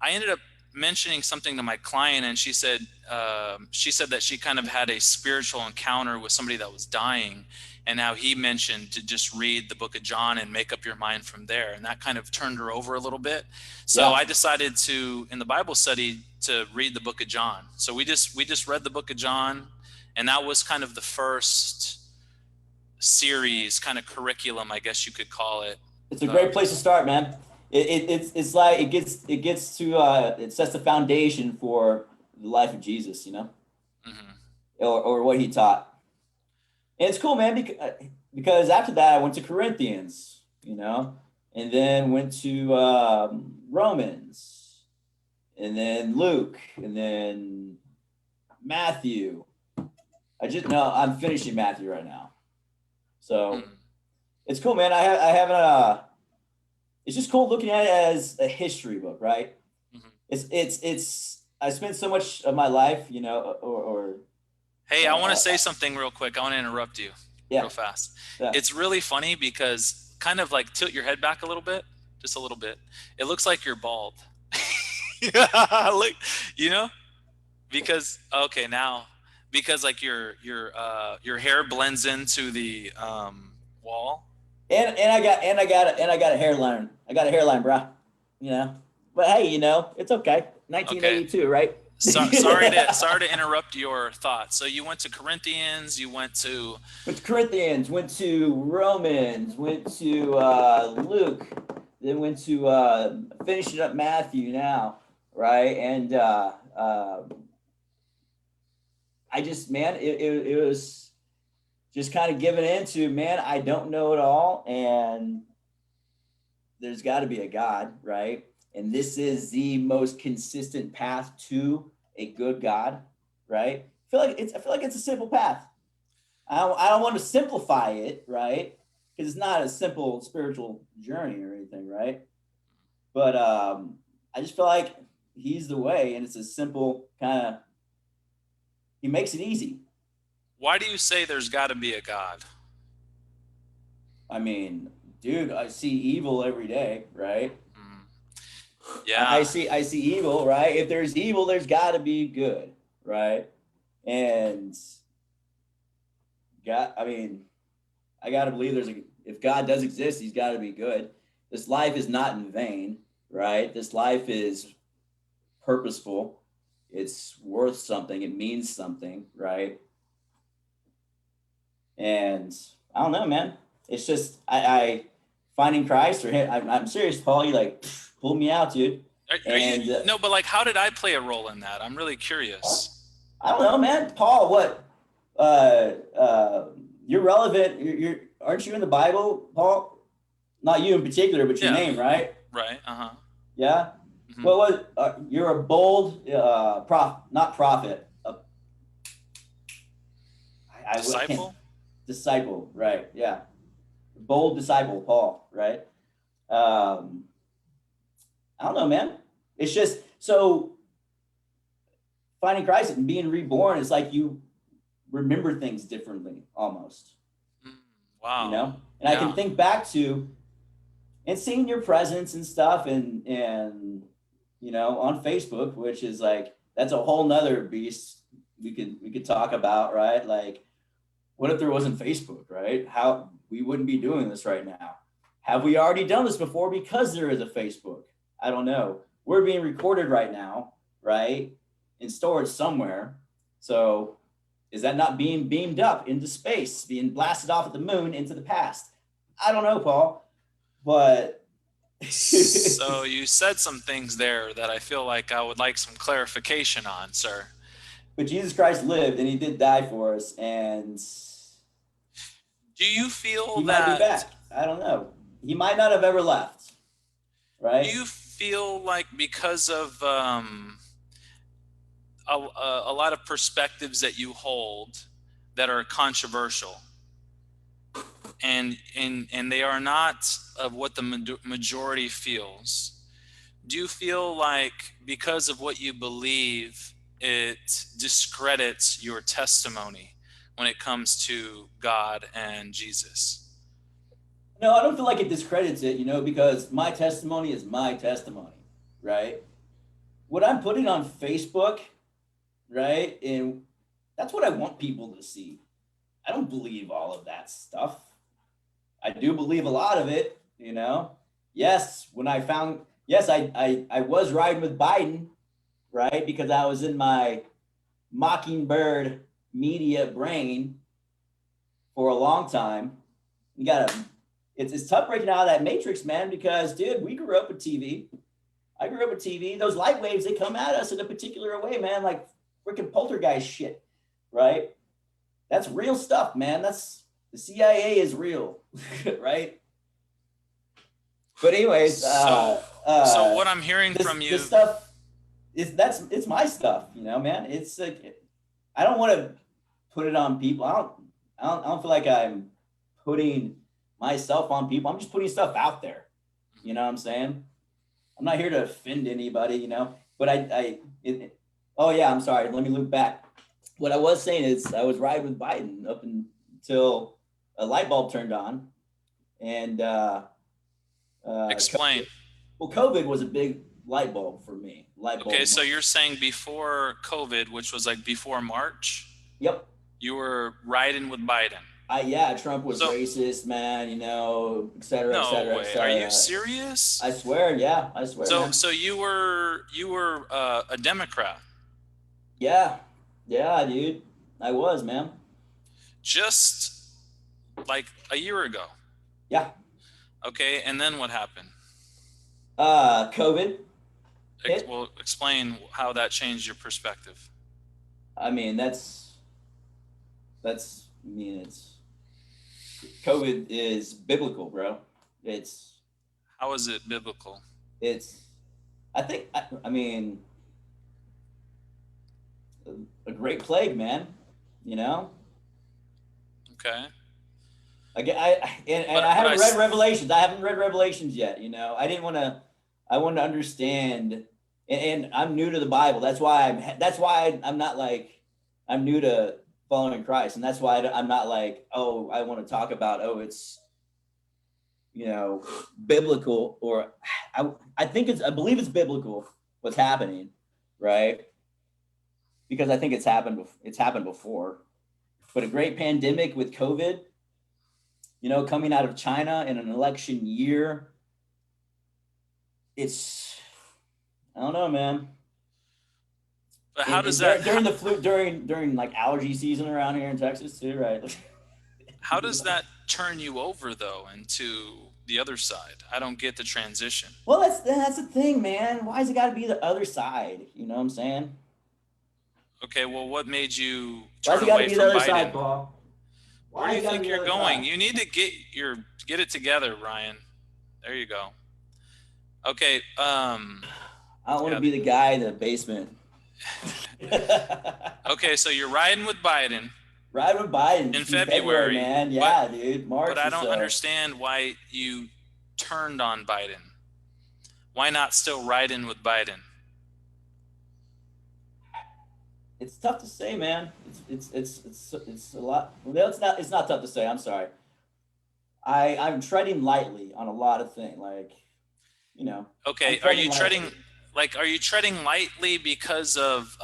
ended up mentioning something to my client, and she said that she kind of had a spiritual encounter with somebody that was dying, and how he mentioned to just read the book of John and make up your mind from there. And that kind of turned her over a little bit. So Yeah. I decided to, in the Bible study, to read the book of John. So we just read the book of John, and that was kind of the first series, kind of curriculum, I guess you could call it. It's a great place to start, man. It's like it gets to it sets the foundation for the life of Jesus, Mm-hmm. or what he taught. And it's cool, man, because after that I went to Corinthians, and then went to Romans, and then Luke, and then Matthew. I'm finishing Matthew right now, so it's cool, man. I haven't. It's just cool looking at it as a history book, right? Mm-hmm. It's. I spent so much of my life, or Hey, I want to say something real quick. I want to interrupt you real fast. Yeah. It's really funny because kind of like tilt your head back a little bit, just a little bit. It looks like you're bald. Look, because okay, now because like your hair blends into the wall. And I got a hairline. I got a hairline, bro. But hey, it's okay. 1982, Okay. right? Sorry to interrupt your thoughts. So you went to Corinthians, you went to Corinthians, went to Romans, went to Luke, then went to finishing up Matthew now, right? And I just, man, it was just kind of giving into, man, I don't know it all, and there's got to be a God, right? And this is the most consistent path to a good God, right? I feel like it's a simple path. I don't want to simplify it, right? Because it's not a simple spiritual journey or anything, right? But I just feel like he's the way, and it's a simple kind of. He makes it easy. Why do you say there's got to be a God? I mean, dude, I see evil every day, right? Yeah. I see evil, right? If there's evil, there's got to be good, right? And God, I mean, I got to believe if God does exist, he's got to be good. This life is not in vain, right? This life is purposeful. It's worth something. It means something, right? And I don't know, man. It's just I finding Christ or him. I'm serious, Paul. You like pulled me out, dude. No, but like, how did I play a role in that? I'm really curious. I don't know, man. Paul, what? You're relevant. Aren't you in the Bible, Paul? Not you in particular, but your name, right? Right. Yeah. Mm-hmm. Well, you're a bold not prophet. Disciple. Disciple, right? Yeah. Bold disciple, Paul, right? I don't know, man. It's just so finding Christ and being reborn is like you remember things differently almost. Wow. And I can think back to and seeing your presence and stuff and on Facebook, which is like that's a whole nother beast we could talk about, right? Like what if there wasn't Facebook, right? How we wouldn't be doing this right now. Have we already done this before because there is a Facebook? I don't know. We're being recorded right now, right? And stored somewhere. So is that not being beamed up into space, being blasted off at the moon into the past? I don't know, Paul, but. So you said some things there that I feel like I would like some clarification on, sir. But Jesus Christ lived and he did die for us. And do you feel he that might be back? I don't know. He might not have ever left. Right? Do you feel like because of a lot of perspectives that you hold that are controversial and they are not of what the majority feels, do you feel like because of what you believe, it discredits your testimony when it comes to God and Jesus. No, I don't feel like it discredits it, because my testimony is my testimony, right? What I'm putting on Facebook, right? And that's what I want people to see. I don't believe all of that stuff. I do believe a lot of it, Yes, I was riding with Biden, right? Because I was in my mockingbird media brain for a long time. You gotta, it's tough breaking out of that matrix, man, because dude, we grew up with TV. I grew up with TV. Those light waves, they come at us in a particular way, man, like freaking poltergeist shit, right? That's real stuff, man. The CIA is real, right? But anyways, So what I'm hearing from you, this stuff it's my stuff, man. It's like I don't want to put it on people. I don't feel like I'm putting myself on people. I'm just putting stuff out there. You know what I'm saying? I'm not here to offend anybody, But oh yeah, I'm sorry. Let me loop back. What I was saying is I was riding with Biden up until a light bulb turned on, and explain. COVID was a big light bulb for me. Okay, so you're saying before COVID, which was like before March, Yep. you were riding with Biden. Trump was racist, man, et cetera, et cetera, et cetera. Are you serious? I swear, yeah, I swear. So, man. so you were a Democrat. Yeah, dude, I was, man. Just like a year ago. Yeah. Okay, and then what happened? COVID. Well, explain how that changed your perspective. I mean, COVID is biblical, bro. How is it biblical? I mean, a great plague, man, Okay. I haven't read Revelations. I haven't read Revelations yet. I wanted to understand, and I'm new to the Bible. That's why I'm not like, I'm new to following Christ. And that's why I'm not like, oh, I want to talk about, it's, biblical, or I believe it's biblical what's happening. Right. Because I think it's happened before, but a great pandemic with COVID, coming out of China in an election year, I don't know, man. But how does that during the flu, during like allergy season around here in Texas too, right? How does that turn you over though into the other side? I don't get the transition. Well, that's the thing, man. Why has it got to be the other side? You know what I'm saying? Okay, well, what made you turn away from Biden? Side, Paul? Where do you think you're going? Side? You need to get it together, Ryan. There you go. Okay. I don't want to be the guy in the basement. Okay, so you're riding with Biden. Riding with Biden in February, man. Yeah, dude. March. But I don't understand why you turned on Biden. Why not still riding with Biden? It's tough to say, man. It's a lot. Well, it's not tough to say. I'm sorry. I'm treading lightly on a lot of things, like, Okay, are you treading lightly because of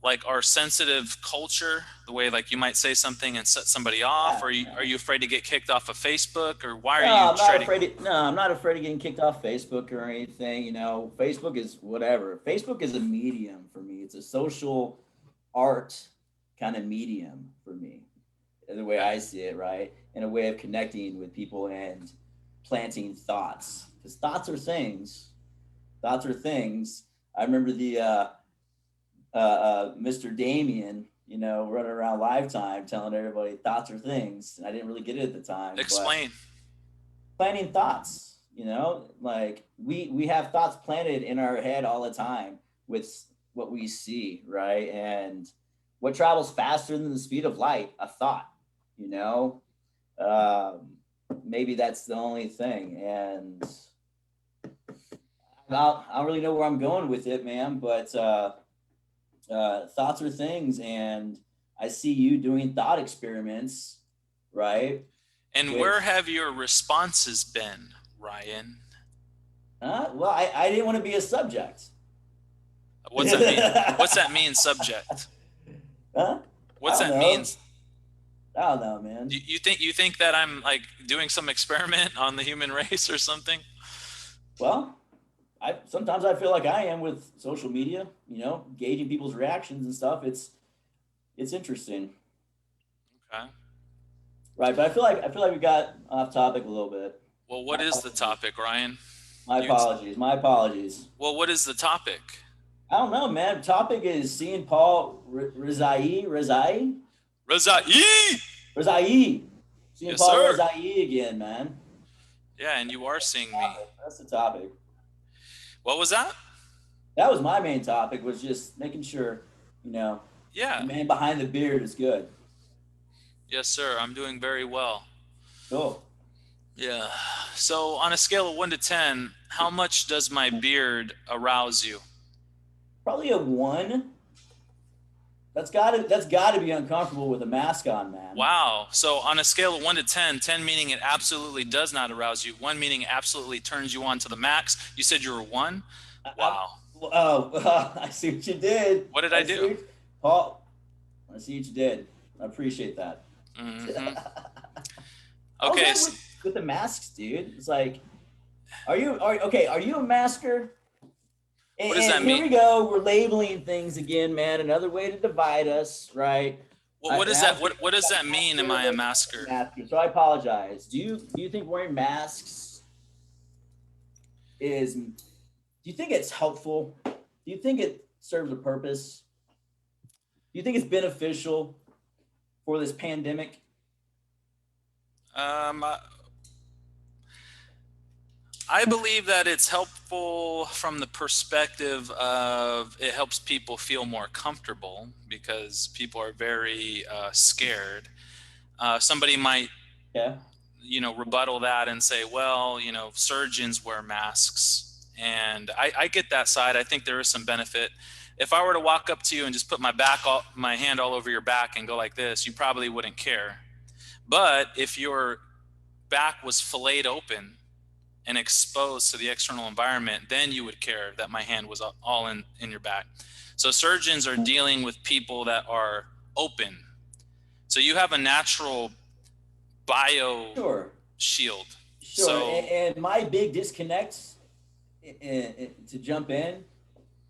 like our sensitive culture, the way like you might say something and set somebody off, or are you afraid to get kicked off of Facebook, or why are you treading? I'm not afraid of getting kicked off Facebook or anything. Facebook is whatever. Facebook is a medium for me. It's a social art kind of medium for me, the way I see it, right? And a way of connecting with people and planting thoughts, because thoughts are things. I remember the Mr. Damien, running around Lifetime telling everybody thoughts are things, and I didn't really get it at the time. Explain. Planting thoughts, like we have thoughts planted in our head all the time with what we see, right? And what travels faster than the speed of light? A thought, maybe that's the only thing. And I don't really know where I'm going with it, man, but thoughts are things, and I see you doing thought experiments, right? And With, where have your responses been, Ryan? well, I didn't want to be a subject. What's that mean? What's that mean, subject? Huh? I What's don't that mean? know. I don't know, man. You think that I'm like doing some experiment on the human race or something? Well, I sometimes I feel like I am with social media, gauging people's reactions and stuff. It's interesting, Okay. right? But I feel like we got off topic a little bit. Well, My what is the apologies. topic, Ryan? My You apologies. My apologies. well, what is the topic? I don't know, man. Topic is seeing Paul Rezai, Razai! Rezai, seeing Yes, Paul sir. Rezai again, man. Yeah, and you are seeing me. That's the topic. What was that? That was my main topic. Was just making sure, the Yeah. man behind the beard is good. Yes, sir. I'm doing very well. Cool. Yeah. So, on a scale of 1 to 10, how much does my beard arouse you? Probably a 1. That's gotta be uncomfortable with a mask on, man. Wow. So, on a scale of 1 to 10, 10 meaning it absolutely does not arouse you, 1 meaning it absolutely turns you on to the max. You said you were 1? Wow. Oh, I see what you did. What did I do? Paul, I see what you did. I appreciate that. Mm-hmm. How's Okay. that with the masks, dude? It's like, are you a masker? What does that And here mean? we go. We're labeling things again, man. Another way to divide us, right? What is that? What does that mean? Am I a masker? So I apologize. Do you think wearing masks is? Do you think it's helpful? Do you think it serves a purpose? Do you think it's beneficial for this pandemic? Um, I I believe that it's helpful from the perspective of it helps people feel more comfortable because people are very scared. Somebody might, Yeah. rebuttal that and say, well, surgeons wear masks. And I get that side. I think there is some benefit. If I were to walk up to you and just put my hand all over your back and go like this, you probably wouldn't care. But if your back was filleted open and exposed to the external environment, then you would care that my hand was all in your back. So surgeons are dealing with people that are open. So you have a natural bio Sure. shield. Sure. So And my big disconnect to jump in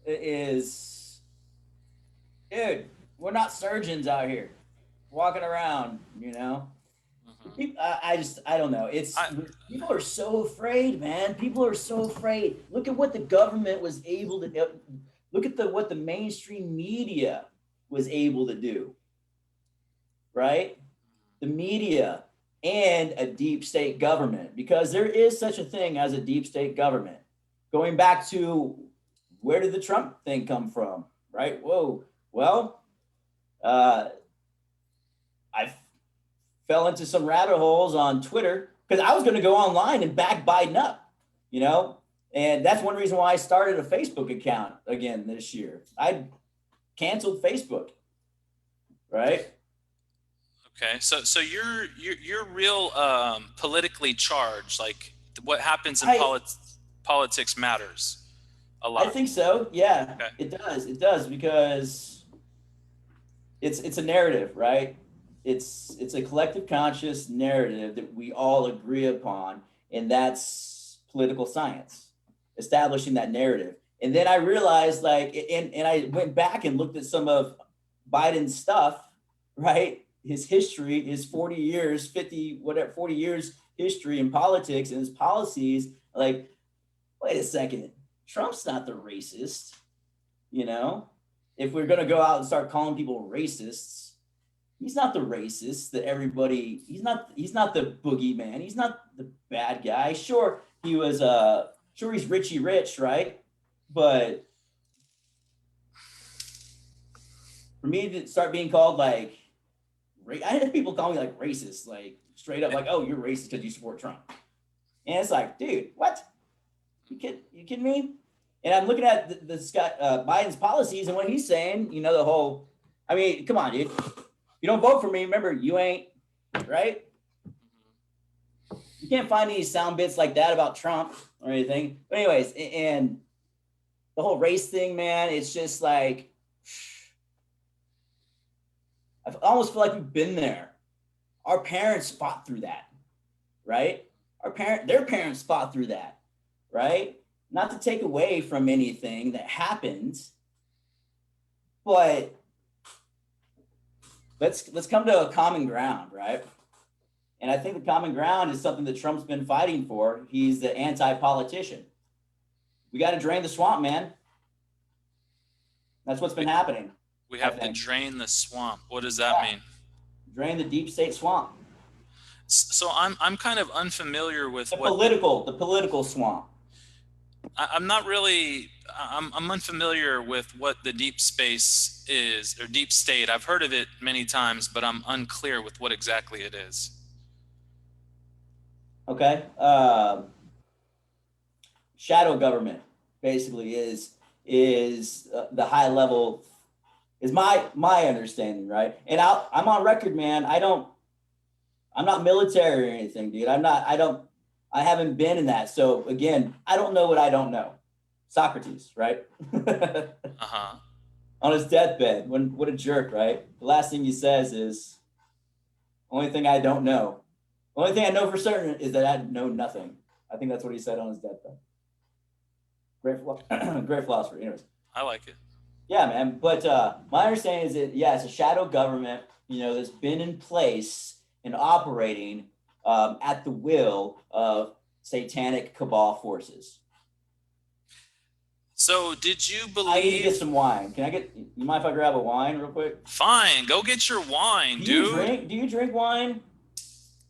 is, dude, we're not surgeons out here walking around, I don't know. People are so afraid, man. People are so afraid. Look at what the government was able to do. Look at what the mainstream media was able to do, right? The media and a deep state government, because there is such a thing as a deep state government. Going back to where did the Trump thing come from, right? Whoa. Well, I fell into some rabbit holes on Twitter because I was going to go online and back Biden up, and that's one reason why I started a Facebook account again this year. I canceled Facebook, right? okay, so you're real politically charged. Like what happens in politics matters a lot. I think so. Yeah, Okay. It does. It does because it's a narrative, right? It's a collective conscious narrative that we all agree upon, and that's political science, establishing that narrative. And then I realized, and I went back and looked at some of Biden's stuff, right? His history, his 40 years, 40 years history in politics and his policies. Like, wait a second, Trump's not the racist, If we're gonna go out and start calling people racists, he's not the racist that everybody. He's not the boogeyman. He's not the bad guy. Sure, he was. Sure, he's Richie Rich, right? But for me to start being called I had people call me like racist, like straight up, like, "Oh, you're racist because you support Trump," and it's like, dude, what? You kidding me? And I'm looking at the Scott Biden's policies and what he's saying. The whole. I mean, come on, dude. You don't vote for me, remember, you ain't, right? You can't find any sound bits like that about Trump or anything. But anyways, and the whole race thing, man, it's just like, I almost feel like we've been there. Our parents fought through that, right? Their parents fought through that, right? Not to take away from anything that happened, but let's come to a common ground, right? And I think the common ground is something that Trump's been fighting for. He's the anti-politician. We got to drain the swamp, man. That's what's been happening. We have to drain the swamp. What does that mean? Drain the deep state swamp. So I'm kind of unfamiliar with the political swamp. I'm not really. I'm unfamiliar with what the deep space is, or deep state. I've heard of it many times, but I'm unclear with what exactly it is. Okay. Shadow government basically is the high level, is my understanding, right? And I'm on record, man. I'm not military or anything, dude. I haven't been in that. So again, I don't know what I don't know. Socrates, right? Uh-huh. On his deathbed, what a jerk, right? The last thing he says is, only thing I don't know. The only thing I know for certain is that I know nothing. I think that's what he said on his deathbed. Great philosopher. Anyways. I like it. Yeah, man. But my understanding is that, yeah, it's a shadow government, that's been in place and operating at the will of satanic cabal forces. So did you believe... I need to get some wine. You mind if I grab a wine real quick? Fine. Go get your wine, dude. Do you drink wine?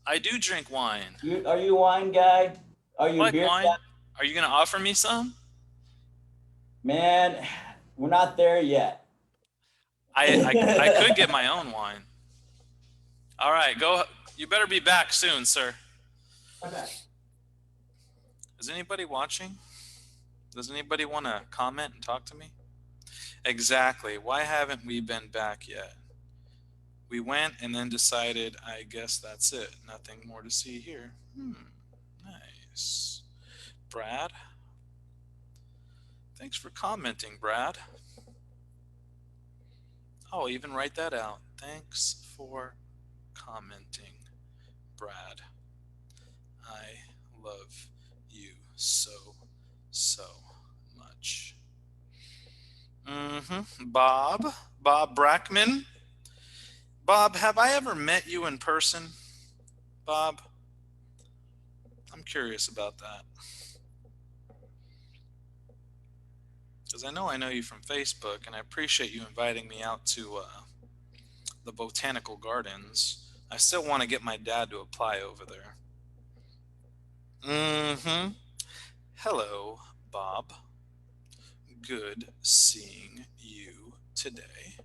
I do drink wine. Are you a wine guy? Are you a beer wine? guy? Are you going to offer me some? Man, we're not there yet. I could get my own wine. All right, go. You better be back soon, sir. Okay. Is anybody watching? Does anybody want to comment and talk to me? Exactly. Why haven't we been back yet? We went and then decided, I guess that's it. Nothing more to see here. Nice. Brad? Thanks for commenting, Brad. I'll even write that out. Thanks for commenting, Brad. I love you so much. Bob Brackman. Bob, have I ever met you in person? Bob, I'm curious about that. Because I know you from Facebook, and I appreciate you inviting me out to the botanical gardens. I still want to get my dad to apply over there. Hello, Bob. Good seeing you today.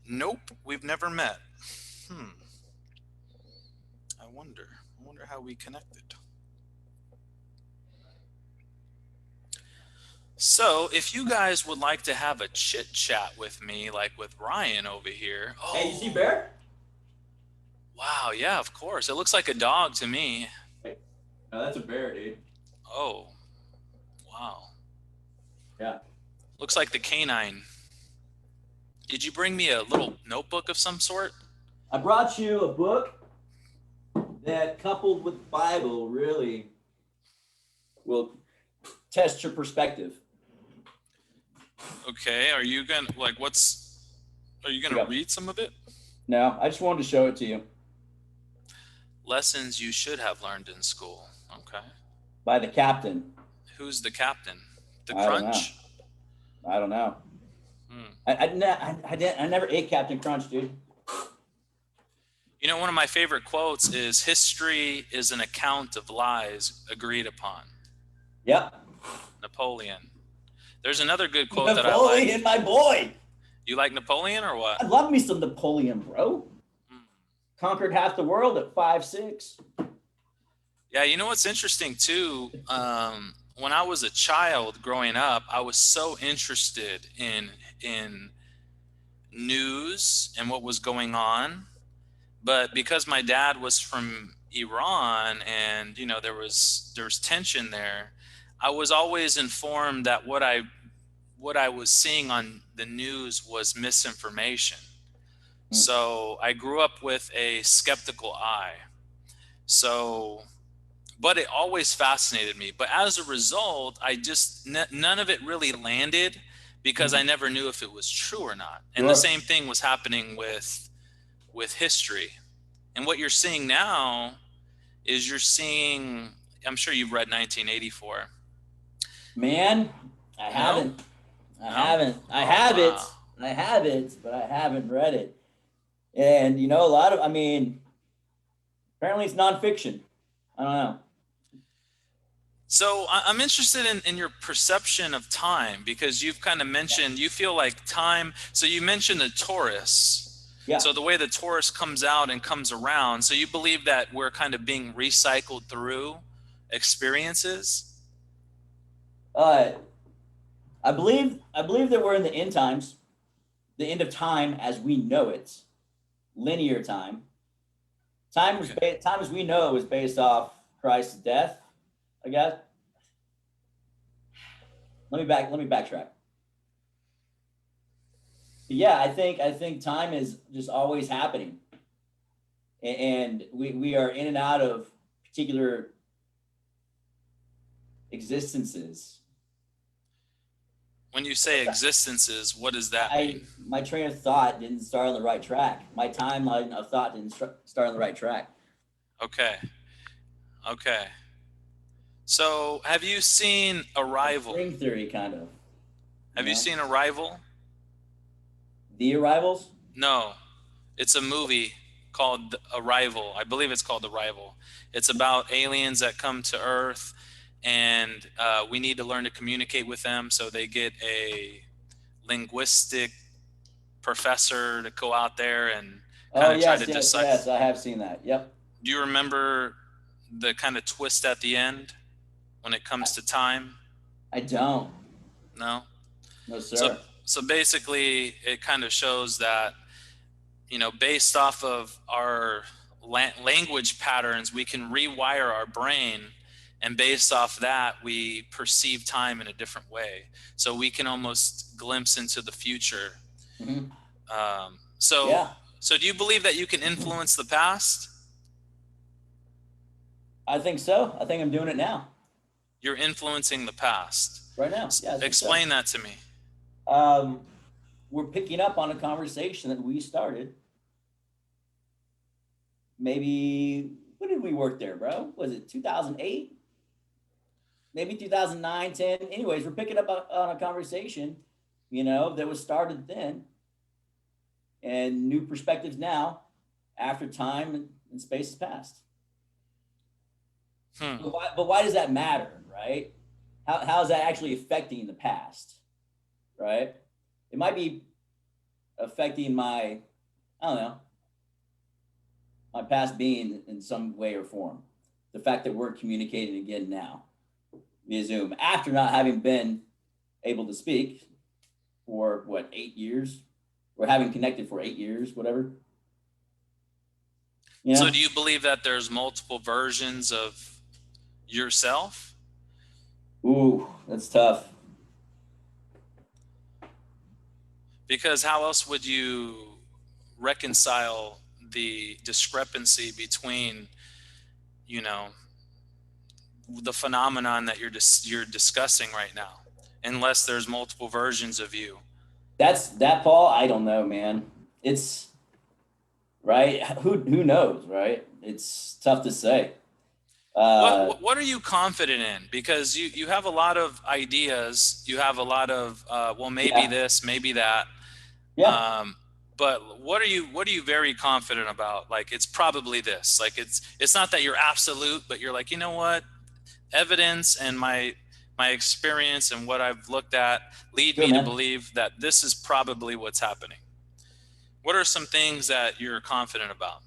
Nope, we've never met. I wonder how we connected. So, if you guys would like to have a chit chat with me, like with Ryan over here. Oh, hey, you see bear? Wow, yeah, of course. It looks like a dog to me. Hey. No, that's a bear, dude. Oh, wow. Yeah. Looks like the canine. Did you bring me a little notebook of some sort? I brought you a book that, coupled with the Bible, really will test your perspective. Okay, are you gonna read some of it? No, I just wanted to show it to you. Lessons you should have learned in school. Okay. By the captain. Who's the captain? The Crunch? I don't know. I never ate Captain Crunch, dude. You know, one of my favorite quotes is, history is an account of lies agreed upon. Yep. Napoleon. There's another good quote that I like. Napoleon, my boy. You like Napoleon or what? I love me some Napoleon, bro. Conquered half the world at 5'6". Yeah, you know what's interesting too? When I was a child growing up, I was so interested in news and what was going on. But because my dad was from Iran and, you know, there was tension there, I was always informed that what I was seeing on the news was misinformation. Hmm. So I grew up with a skeptical eye. So, but it always fascinated me. But as a result, none of it really landed because Hmm. I never knew if it was true or not. And the Sure. same thing was happening with history. And what you're seeing now is you're seeing, I'm sure you've read 1984. Man, I No? haven't. I No? haven't. I Oh, have it. wow. I have it, but I haven't read it. And you know, a lot of, I mean, apparently it's nonfiction. I don't know. So I'm interested in your perception of time because you've kind of mentioned you feel like time. So you mentioned the Taurus. Yeah. So the way the Taurus comes out and comes around. So you believe that we're kind of being recycled through experiences? Uh, I believe that we're in the end times, the end of time as we know it, linear time. Okay. Time as we know it was based off Christ's death. I guess. Let me backtrack. But yeah, I think time is just always happening, and we are in and out of particular existences. When you say existences, what does that mean? I My train of thought didn't start on the right track. My timeline of thought didn't start on the right track. Okay. Okay. So have you seen Like Arrival? string theory, kind of. You Have you know, seen Arrival? the arrivals. No. It's a movie called Arrival. I believe it's called Arrival. It's about aliens that come to Earth, and we need to learn to communicate with them. So they get a linguistic professor to go out there and Oh kind of try to yes, yes, decide. yes. I have seen that. Yep. Do you remember the kind of twist at the end when it I, comes to time? I don't. No. No, So sir. so basically, it kind of shows that, you know, based off of our language patterns, we can rewire our brain, and based off that, we perceive time in a different way. So we can almost glimpse into the future. Hmm. Um, so, Yeah, so do you believe that you can influence the past? I think so. I think I'm doing it now, You're influencing the past. right now. Yeah, I think so. Explain that to me. Um, we're picking up on a conversation that we started. Maybe when did we work there, bro? Was it 2008? Maybe 2009, 10. Anyways, we're picking up on a conversation, that was started then, and new perspectives now after time and space has passed. Hmm. But why does that matter, right? How is that actually affecting the past, right? It might be affecting I don't know, my past being in some way or form. The fact that we're communicating again now via Zoom after not having been able to speak for what, 8 years? We're having connected for 8 years, whatever. You So know? do you believe that there's multiple versions of yourself? Ooh, that's tough. Because how else would you reconcile the discrepancy between, you know, the phenomenon that you're discussing right now, unless there's multiple versions of you? That's that, Paul. I don't know, man. It's right. Who knows, right? It's tough to say. What, Uh, what are you confident in? Because you have a lot of ideas, you have a lot of well, maybe yeah, this, maybe that. yeah, Um, but what are you very confident about? Like it's probably this. Like it's not that you're absolute, but you're like, you know what? Evidence and my experience and what I've looked at lead sure, me to man. believe that this is probably what's happening. What are some things that you're confident about?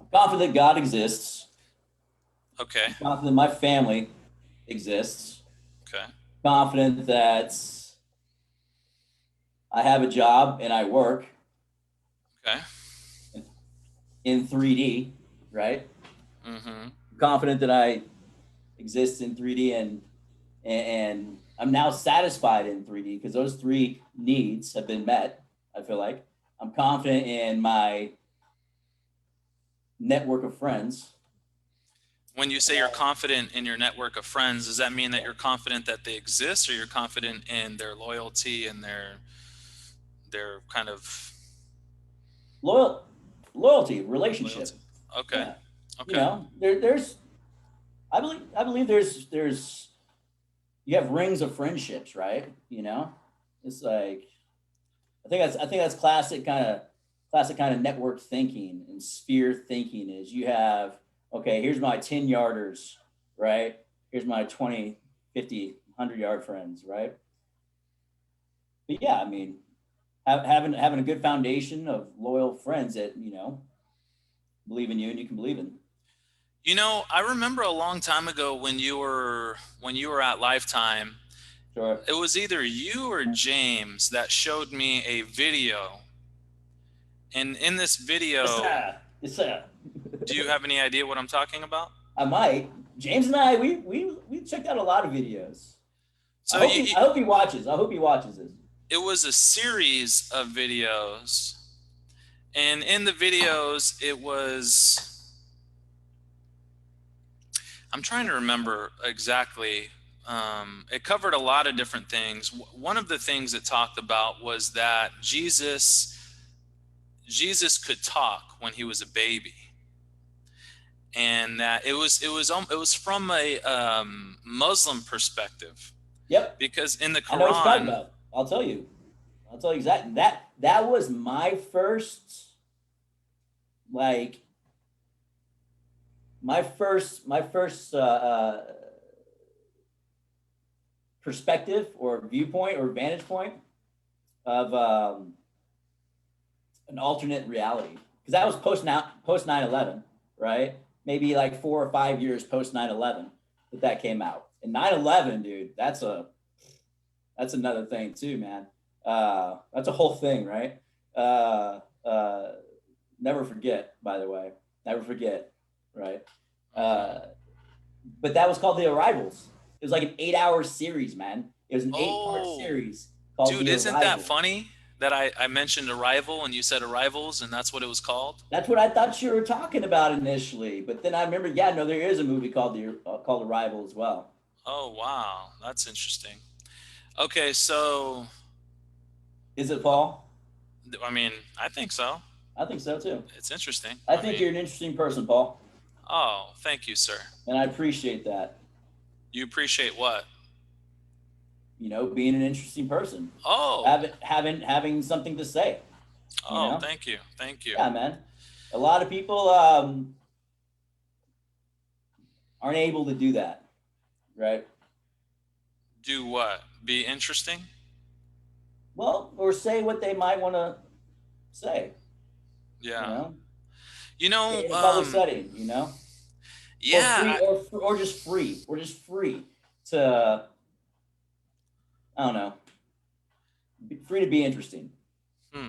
I'm confident God exists. Okay. I'm confident my family exists. Okay. Confident that I have a job and I work Okay. in 3D, right? Mm-hmm. I'm confident that I exist in 3D, and I'm now satisfied in 3D because those three needs have been met. I feel like I'm confident in my network of friends. When you say you're confident in your network of friends, does that mean that you're confident that they exist, or you're confident in their loyalty and their kind of Loyal, loyalty, relationship. loyalty? Okay. Yeah, Okay. there's I believe there's you have rings of friendships, right? It's like I think that's classic kind of network thinking and sphere thinking is you have, okay, here's my 10 yarders, right? Here's my 20, 50, 100 yard friends, right? But yeah, I mean, having a good foundation of loyal friends that, believe in you and you can believe in. I remember a long time ago when you were at Lifetime, Sure. it was either you or James that showed me a video. And in this Yes, video, sir. Yes, sir. do you have any idea what I'm talking about? I might. James and I, we checked out a lot of videos. I So hope he I hope he watches. I hope he watches this. it was a series of videos. And in the videos, I'm trying to remember exactly. It covered a lot of different things. One of the things it talked about was that Jesus could talk when he was a baby, and that it was from a Muslim perspective, Yep. because in the I know what you're talking Quran. about. I'll tell you exactly. That was like my first perspective or viewpoint or vantage point of an alternate reality, because that was post 9/11, right? Maybe like 4 or 5 years post 9/11 that came out. And 9/11, dude, that's another thing too, man. That's a whole thing, right? Uh, uh, Never forget, by the way. Never forget, right? Uh, but that was called The Arrivals. It was like an 8-hour series, man. It was an 8-part Oh, series called dude, The isn't that Arrivals. funny that I mentioned Arrival and you said Arrivals and that's what it was called? That's what I thought you were talking about initially, but then I remember, yeah, no, there is a movie called Arrival as well. Oh, wow. That's interesting. Okay, so, Is it, Paul? I mean, I think so. I think so too. It's interesting. I I think mean, you're an interesting person, Paul, oh, thank you, sir. and I appreciate that. You appreciate what? Being an interesting person, Oh, having something to say. You oh, know, thank you. Thank you. yeah, man. A lot of people aren't able to do that, right? Do what? Be interesting? Well, or say what they might want to say. You Yeah. know, You know, in a public setting. Or yeah, free, or just free to, I don't know, free to be interesting. hmm.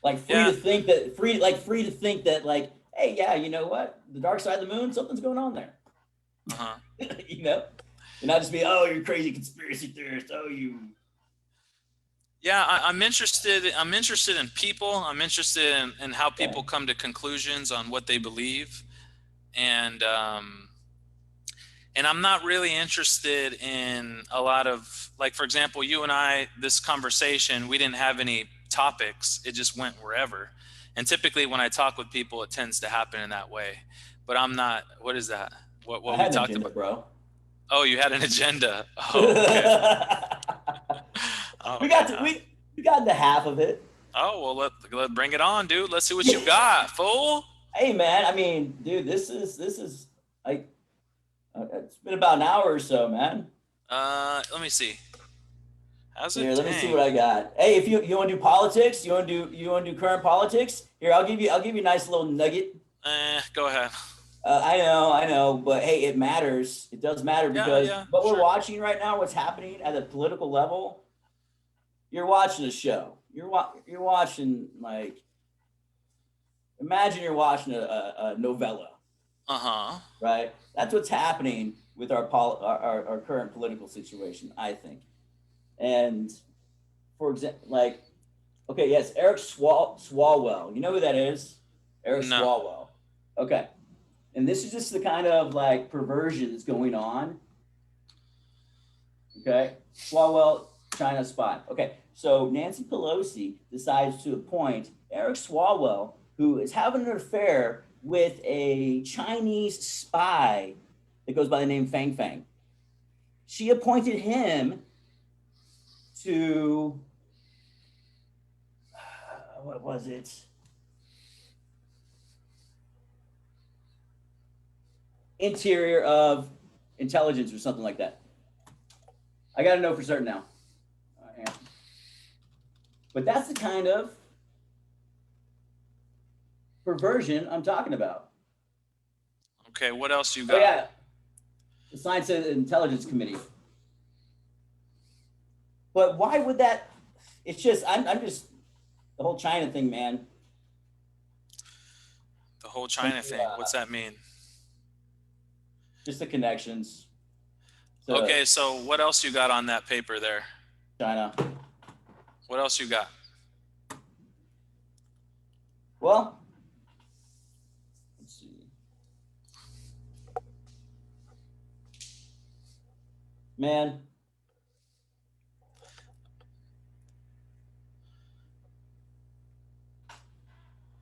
Like free Yeah, to think that free to think that, like, hey, yeah, you know what? The dark side of the moon, something's going on there. uh-huh. you know, and not just be, oh, you're crazy conspiracy theorist. Oh, you. Yeah, I'm interested. I'm interested in people. I'm interested in how Okay. people come to conclusions on what they believe, and I'm not really interested in a lot of, like, for example, you and I, this conversation, we didn't have any topics. It just went wherever. And typically, when I talk with people, it tends to happen in that way. But I'm not. What is that? I What we had an talked agenda, about? bro. Oh, you had an agenda. we Oh, okay. Oh, got to yeah. we got into half of it. Oh, well, let bring it on, dude. Let's see what you got, fool. Hey, man. I mean, dude, this is like, it's been about an hour or so, man. Let me see. How's it? Here, let me see what Dang. I got. Hey, if you want to do politics, you want to do current politics. Here, I'll give you a nice little nugget. Go ahead. I know, but hey, it matters. It does matter Yeah, because yeah, what we're sure. watching right now, what's happening at the political level, you're watching a show. You're watching, like, imagine you're watching a novella, Uh-huh. right? That's what's happening with our current political situation, I think. And for example, like, okay, yes, Eric Swalwell. You know who that is? Eric No. Swalwell. Okay. And this is just the kind of like perversion that's going on. Okay. Swalwell, China spy. Okay. So Nancy Pelosi decides to appoint Eric Swalwell, who is having an affair with a Chinese spy that goes by the name Fang Fang. She appointed him to, what was it? Interior of intelligence or something like that. I got to know for certain now. But that's the kind of perversion I'm talking about. Okay, what else you got? Oh, yeah. The Science and Intelligence Committee. But why would that? It's just, I'm just, the whole China thing, man. The whole China thing. What's that mean? Just the connections. Okay, so what else you got on that paper there? China. What else you got? Well, let's see. Man.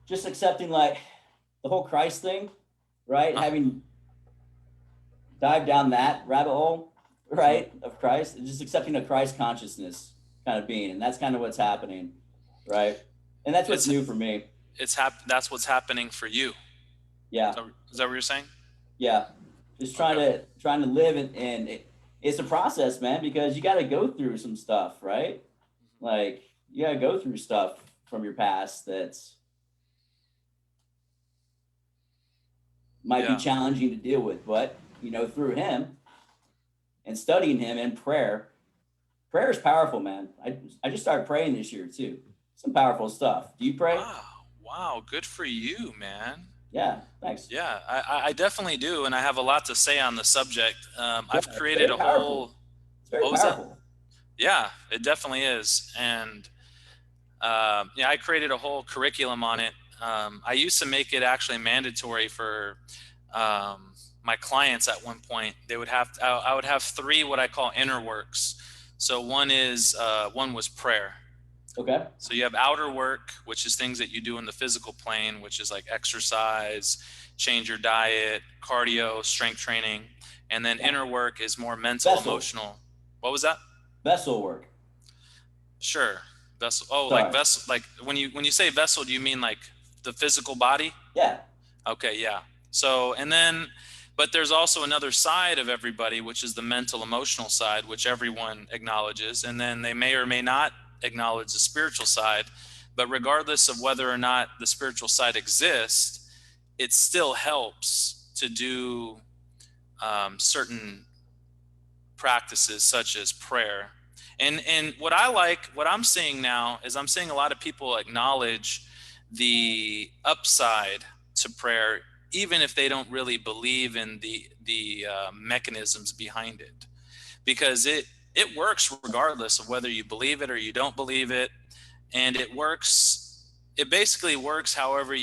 Just accepting, like, the whole Christ thing, right? Having dived down that rabbit hole, right, of Christ, and just accepting a Christ consciousness kind of being. And that's kind of what's happening, right? And that's what's new for me. That's what's happening for you. Yeah. Is that what you're saying? Yeah. Just trying to live and it's a process, man, because you got to go through some stuff, right? Like, you got to go through stuff from your past that's might be challenging to deal with, but through him and studying him and prayer is powerful, man. I just started praying this year too. Some powerful stuff. Do you pray? Wow, good for you, man. Yeah, thanks. Yeah, I definitely do, and I have a lot to say on the subject. I've created a whole. It's very powerful. Yeah, it definitely is, and I created a whole curriculum on it. I used to make it actually mandatory for my clients at one point. They would have I would have 3 what I call inner works. So one was prayer. Okay. So you have outer work, which is things that you do in the physical plane, which is like exercise, change your diet, cardio, strength training. And then inner work is more mental, emotional. What was that? Vessel work. Sure. Vessel. Oh, Sorry. like vessel. Like when you say vessel, do you mean like the physical body? Yeah. Okay. Yeah. So, but there's also another side of everybody, which is the mental, emotional side, which everyone acknowledges. And then they may or may not acknowledge the spiritual side. But regardless of whether or not the spiritual side exists, it still helps to do certain practices such as prayer. And what I'm seeing now is I'm seeing a lot of people acknowledge the upside to prayer, even if they don't really believe in the mechanisms behind it, because it works regardless of whether you believe it or you don't believe it. And it basically works however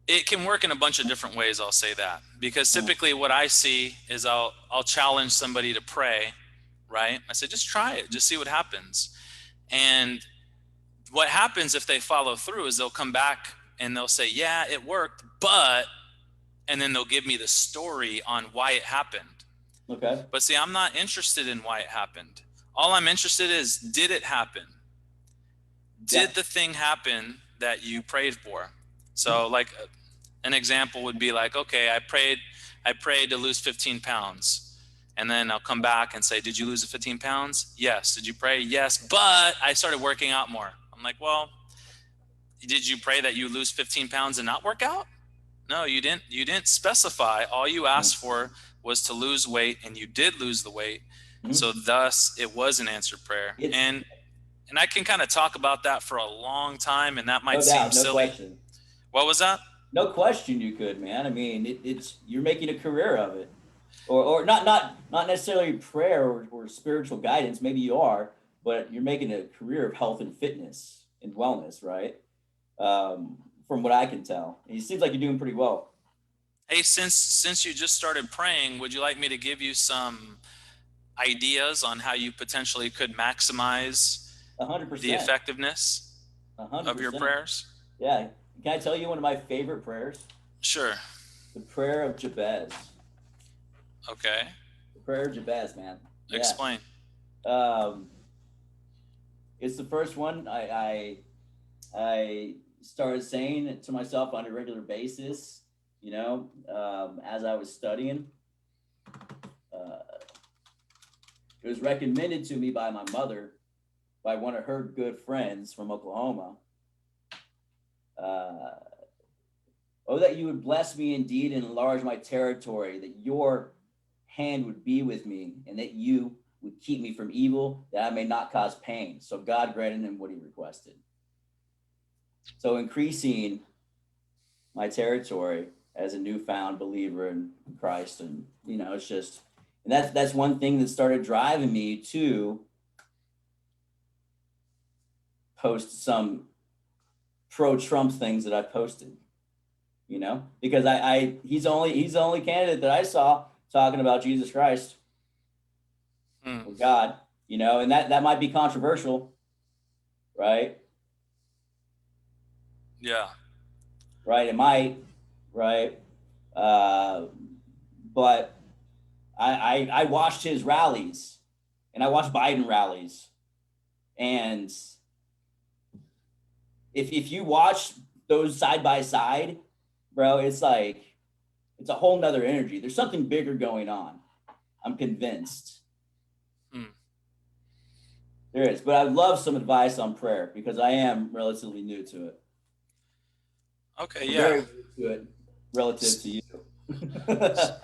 it can work in a bunch of different ways. I'll say that, because typically what I see is I'll challenge somebody to pray, right? I say, just try it, just see what happens. And what happens if they follow through is they'll come back and they'll say, yeah, it worked, and then they'll give me the story on why it happened. Okay. But see, I'm not interested in why it happened. All I'm interested is, did it happen? Did the thing happen that you prayed for? So like an example would be like, okay, I prayed to lose 15 pounds. And then I'll come back and say, did you lose the 15 pounds? Yes. Did you pray? Yes. But I started working out more. I'm like, well, did you pray that you lose 15 pounds and not work out? No, you didn't specify. All you asked for was to lose weight, and you did lose the weight. Mhm. So thus it was an answered prayer. It's And I can kind of talk about that for a long time, and that might no seem doubt, no silly. question. What was that? No question you could, man. I mean, it's you're making a career of it. Or not necessarily prayer or spiritual guidance. Maybe you are, but you're making a career of health and fitness and wellness, right? From what I can tell, it seems like you're doing pretty well. Hey, since you just started praying, would you like me to give you some ideas on how you potentially could maximize A hundred the percent, effectiveness a hundred of your percent. prayers? Yeah. Can I tell you one of my favorite prayers? Sure. The prayer of Jabez. Okay. The prayer of Jabez, man. Yeah. Explain. Um, it's the first one I started saying it to myself on a regular basis. As I was studying. Uh, it was recommended to me by my mother, by one of her good friends from Oklahoma. Uh, oh, that you would bless me indeed and enlarge my territory, that your hand would be with me, and that you would keep me from evil, that I may not cause pain. So God granted him what he requested. So increasing my territory as a newfound believer in Christ, and it's just, and that's one thing that started driving me to post some pro-Trump things that I posted. Because he's the only candidate that I saw talking about Jesus Christ or God, and that might be controversial, right? Yeah. Right, it might, right? Uh, but I watched his rallies, and I watched Biden rallies, and if you watch those side by side, bro, it's like it's a whole nother energy. There's something bigger going on. I'm convinced. There is, but I'd love some advice on prayer because I am relatively new to it. Okay. Or Yeah. very new to it relative to you.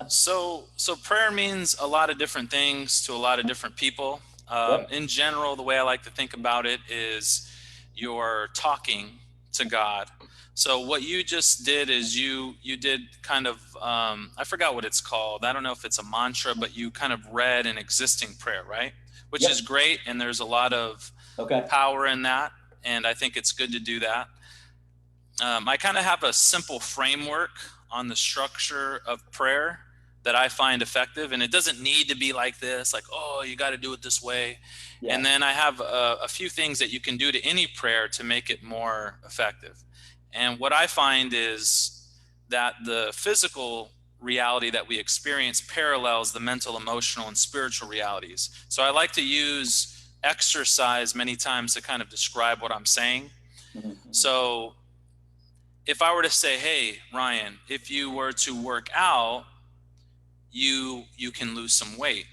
So prayer means a lot of different things to a lot of different people. Yep. In general, the way I like to think about it is you're talking to God. So what you just did is you did kind of I forgot what it's called. I don't know if it's a mantra, but you kind of read an existing prayer, right? Which is Yep. great, and there's a lot of Okay. power in that, and I think it's good to do that. I kind of have a simple framework on the structure of prayer that I find effective, and it doesn't need to be like this, like, oh, you got to do it this way. Yeah. And then I have a few things that you can do to any prayer to make it more effective. And what I find is that the physical reality that we experience parallels the mental, emotional, and spiritual realities. So I like to use exercise many times to kind of describe what I'm saying. Mm-hmm. So if I were to say, hey, Ryan, if you were to work out, you can lose some weight.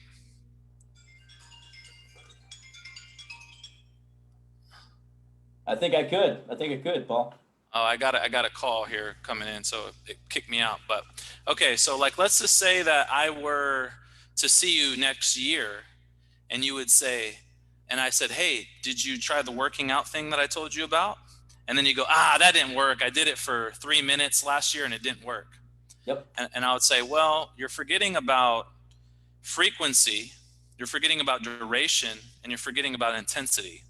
I think I could. I think I could, Paul. Oh, I got a call here coming in, so it kicked me out. But okay, so like let's just say that I were to see you next year, and you would say, and I said, hey, did you try the working out thing that I told you about? And then you go, that didn't work. I did it for 3 minutes last year and it didn't work. Yep. And I would say, well, you're forgetting about frequency, you're forgetting about duration, and you're forgetting about intensity.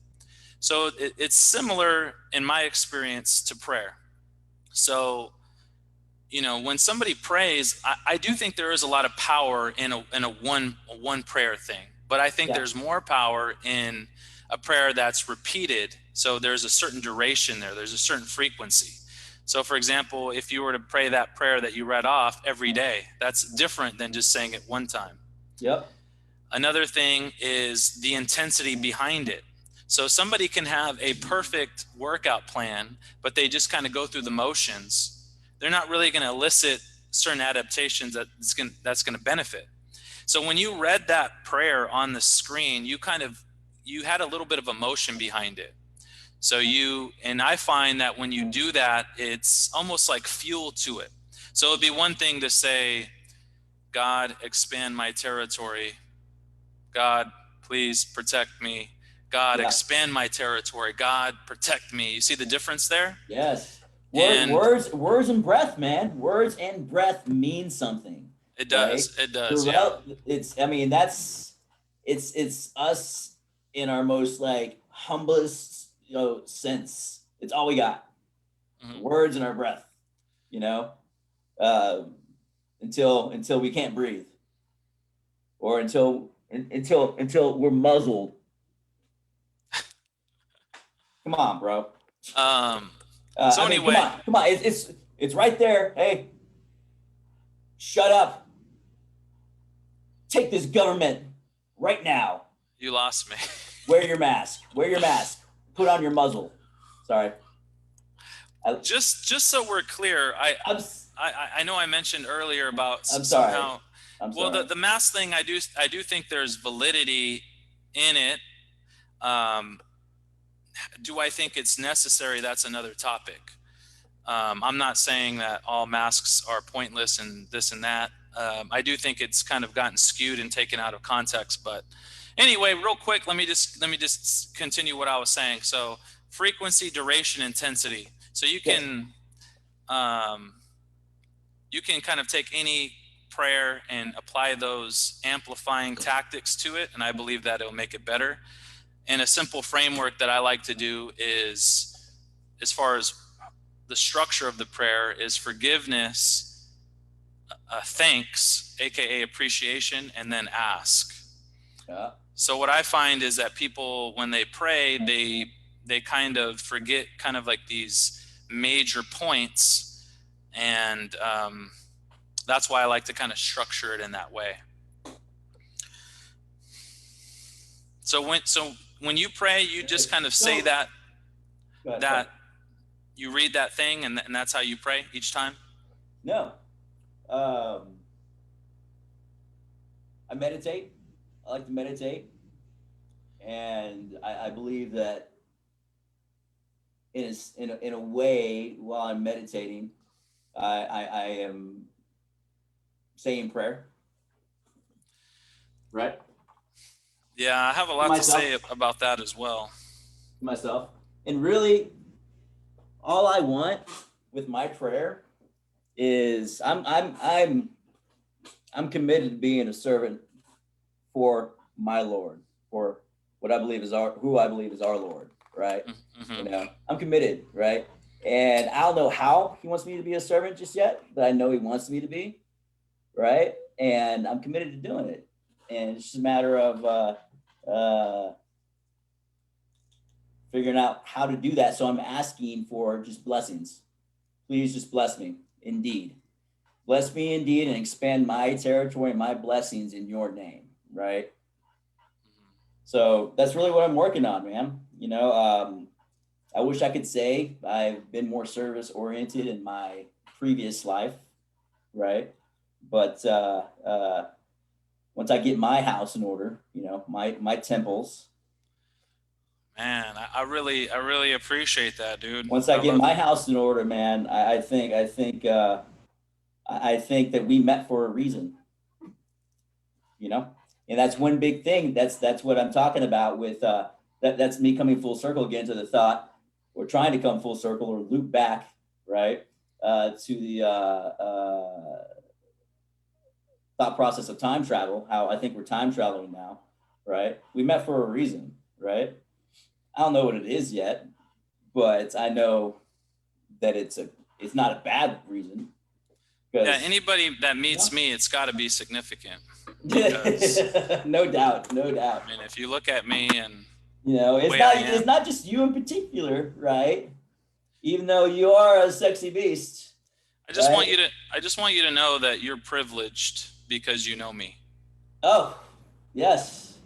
So it's similar in my experience to prayer. So, when somebody prays, I do think there is a lot of power in a one prayer thing, but I think Yeah. there's more power in a prayer that's repeated. So there's a certain duration there. There's a certain frequency. So for example, if you were to pray that prayer that you read off every day, that's different than just saying it one time. Yep. Another thing is the intensity behind it. So somebody can have a perfect workout plan, but they just kind of go through the motions. They're not really going to elicit certain adaptations that's going to benefit. So when you read that prayer on the screen, you had a little bit of emotion behind it. So and I find that when you do that, it's almost like fuel to it. So it'd be one thing to say, God, expand my territory. God, please protect me. God, Yeah. expand my territory. God, protect me. You see the difference there? Yes. And Words and breath, man. Words and breath mean something, it right? does. It does. Yeah. Throughout, it's. I mean, it's us in our most like humblest, sense. It's all we got. Mhm. Words and our breath. You know, uh, until we can't breathe, or until we're muzzled. Come on, bro. Um, so I mean, come anyway, on, come on. It's right there. Hey, shut up. Take this government right now. you lost me. Wear your mask. Wear your mask. Put on your muzzle. Sorry. Just so we're clear, I'm I know I mentioned earlier about I'm sorry. somehow. I'm Well, sorry. the mask thing, I do think there's validity in it. Do I think it's necessary? That's another topic. I'm not saying that all masks are pointless and this and that. I do think it's kind of gotten skewed and taken out of context. But anyway, real quick, let me just continue what I was saying. So frequency, duration, intensity. So Yes. You can kind of take any prayer and apply those amplifying tactics to it, and I believe that it'll make it better. And a simple framework that I like to do is, as far as the structure of the prayer, is forgiveness, thanks, aka appreciation, and then ask. Yeah. So what I find is that people, when they pray, they kind of forget kind of like these major points, and that's why I like to kind of structure it in that way. So when you pray, you just kind of say that you read that thing, and that's how you pray each time. No. I meditate. I like to meditate, and I believe that in a way, while I'm meditating, I am saying prayer. Right. Yeah, I have a lot to say about that as well. Myself, and really, all I want with my prayer is I'm committed to being a servant for my Lord, for what I believe is our Lord, right? Mm-hmm. I'm committed, right? And I don't know how he wants me to be a servant just yet, but I know he wants me to be, right? And I'm committed to doing it. And it's just a matter of figuring out how to do that. So I'm asking for just blessings. Please just bless me, indeed. Bless me indeed and expand my territory and my blessings in your name, right? So that's really what I'm working on, man. I wish I could say I've been more service oriented in my previous life, right? But once I get my house in order, my temples. Man, I really appreciate that, dude. Once I get my house in order, man, I think that we met for a reason, and that's one big thing. That's what I'm talking about with that's me coming full circle again to the thought. We're trying to come full circle or loop back, right, to the thought process of time travel. How I think we're time traveling now, right? We met for a reason, right? I don't know what it is yet, but I know that it's not a bad reason. Yeah, anybody that meets me, it's got to be significant. No doubt. I mean, if you look at me and it's not just you in particular, right? Even though you are a sexy beast. I just want you to know that you're privileged because you know me. Oh, yes.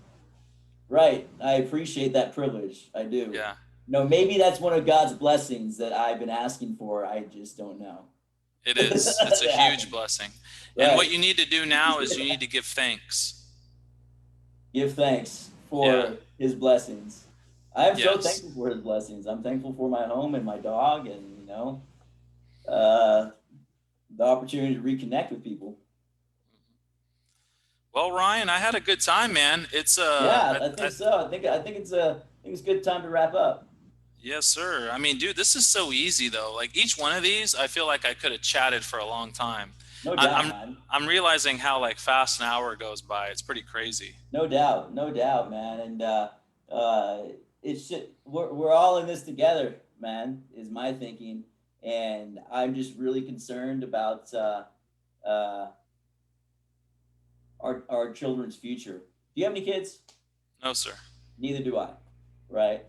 Right. I appreciate that privilege. I do. Yeah. No, maybe that's one of God's blessings that I've been asking for. I just don't know. It is. It's a huge blessing. Right. And what you need to do now is you need to give thanks. Give thanks for his blessings. I'm so thankful for his blessings. I'm thankful for my home and my dog and, the opportunity to reconnect with people. Well, Ryan, I had a good time, man. It's Yeah, I think so. I think it's a good time to wrap up. yes, sir. I mean, dude, this is so easy though. Like each one of these, I feel like I could have chatted for a long time. No I, doubt, I'm man. I'm realizing how like fast an hour goes by. It's pretty crazy. No doubt, man. And uh, it's just, we're all in this together, man. Is my thinking, and I'm just really concerned about uh, our children's future. Do you have any kids? No, sir. Neither do I. Right.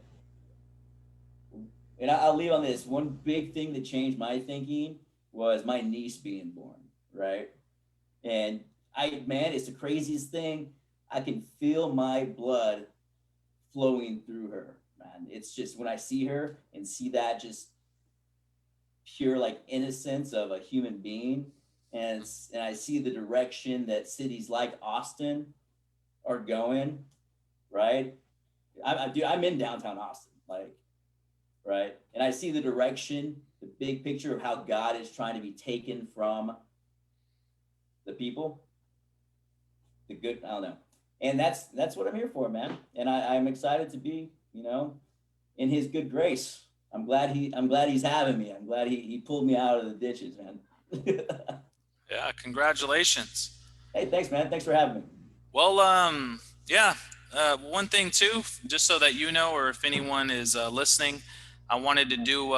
And I'll leave on this. One big thing that changed my thinking was my niece being born. Right. And man, it's the craziest thing. I can feel my blood flowing through her, man. It's just when I see her and see that just pure like innocence of a human being, and I see the direction that cities like Austin are going, right? I'm in downtown Austin, like, right, and I see the direction, the big picture of how God is trying to be taken from the people, the good. I don't know, and that's what I'm here for, man. And I'm excited to be, in His good grace. I'm glad He's having me. I'm glad He pulled me out of the ditches, man. Yeah, congratulations. Hey, thanks, man. Thanks for having me. Well, yeah. One thing too, just so that you know, or if anyone is listening, I wanted to do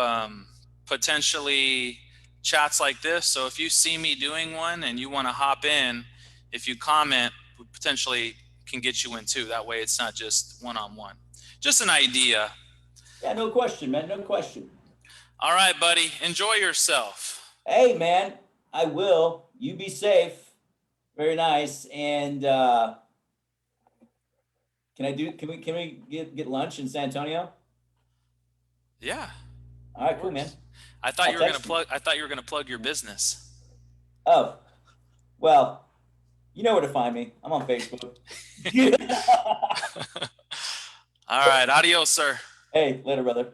potentially chats like this. So if you see me doing one and you want to hop in, if you comment, we potentially can get you in too. That way, it's not just one-on-one. Just an idea. Yeah, no question, man. No question. All right, buddy. Enjoy yourself. Hey, man. I will. You be safe. Very nice. And can we get lunch in San Antonio? Yeah. All right, cool, man. I thought I'll you were gonna text you. plug. I thought you were gonna plug your business. Oh, well, you know where to find me. I'm on Facebook. All right. Adios, sir. Hey, later, brother.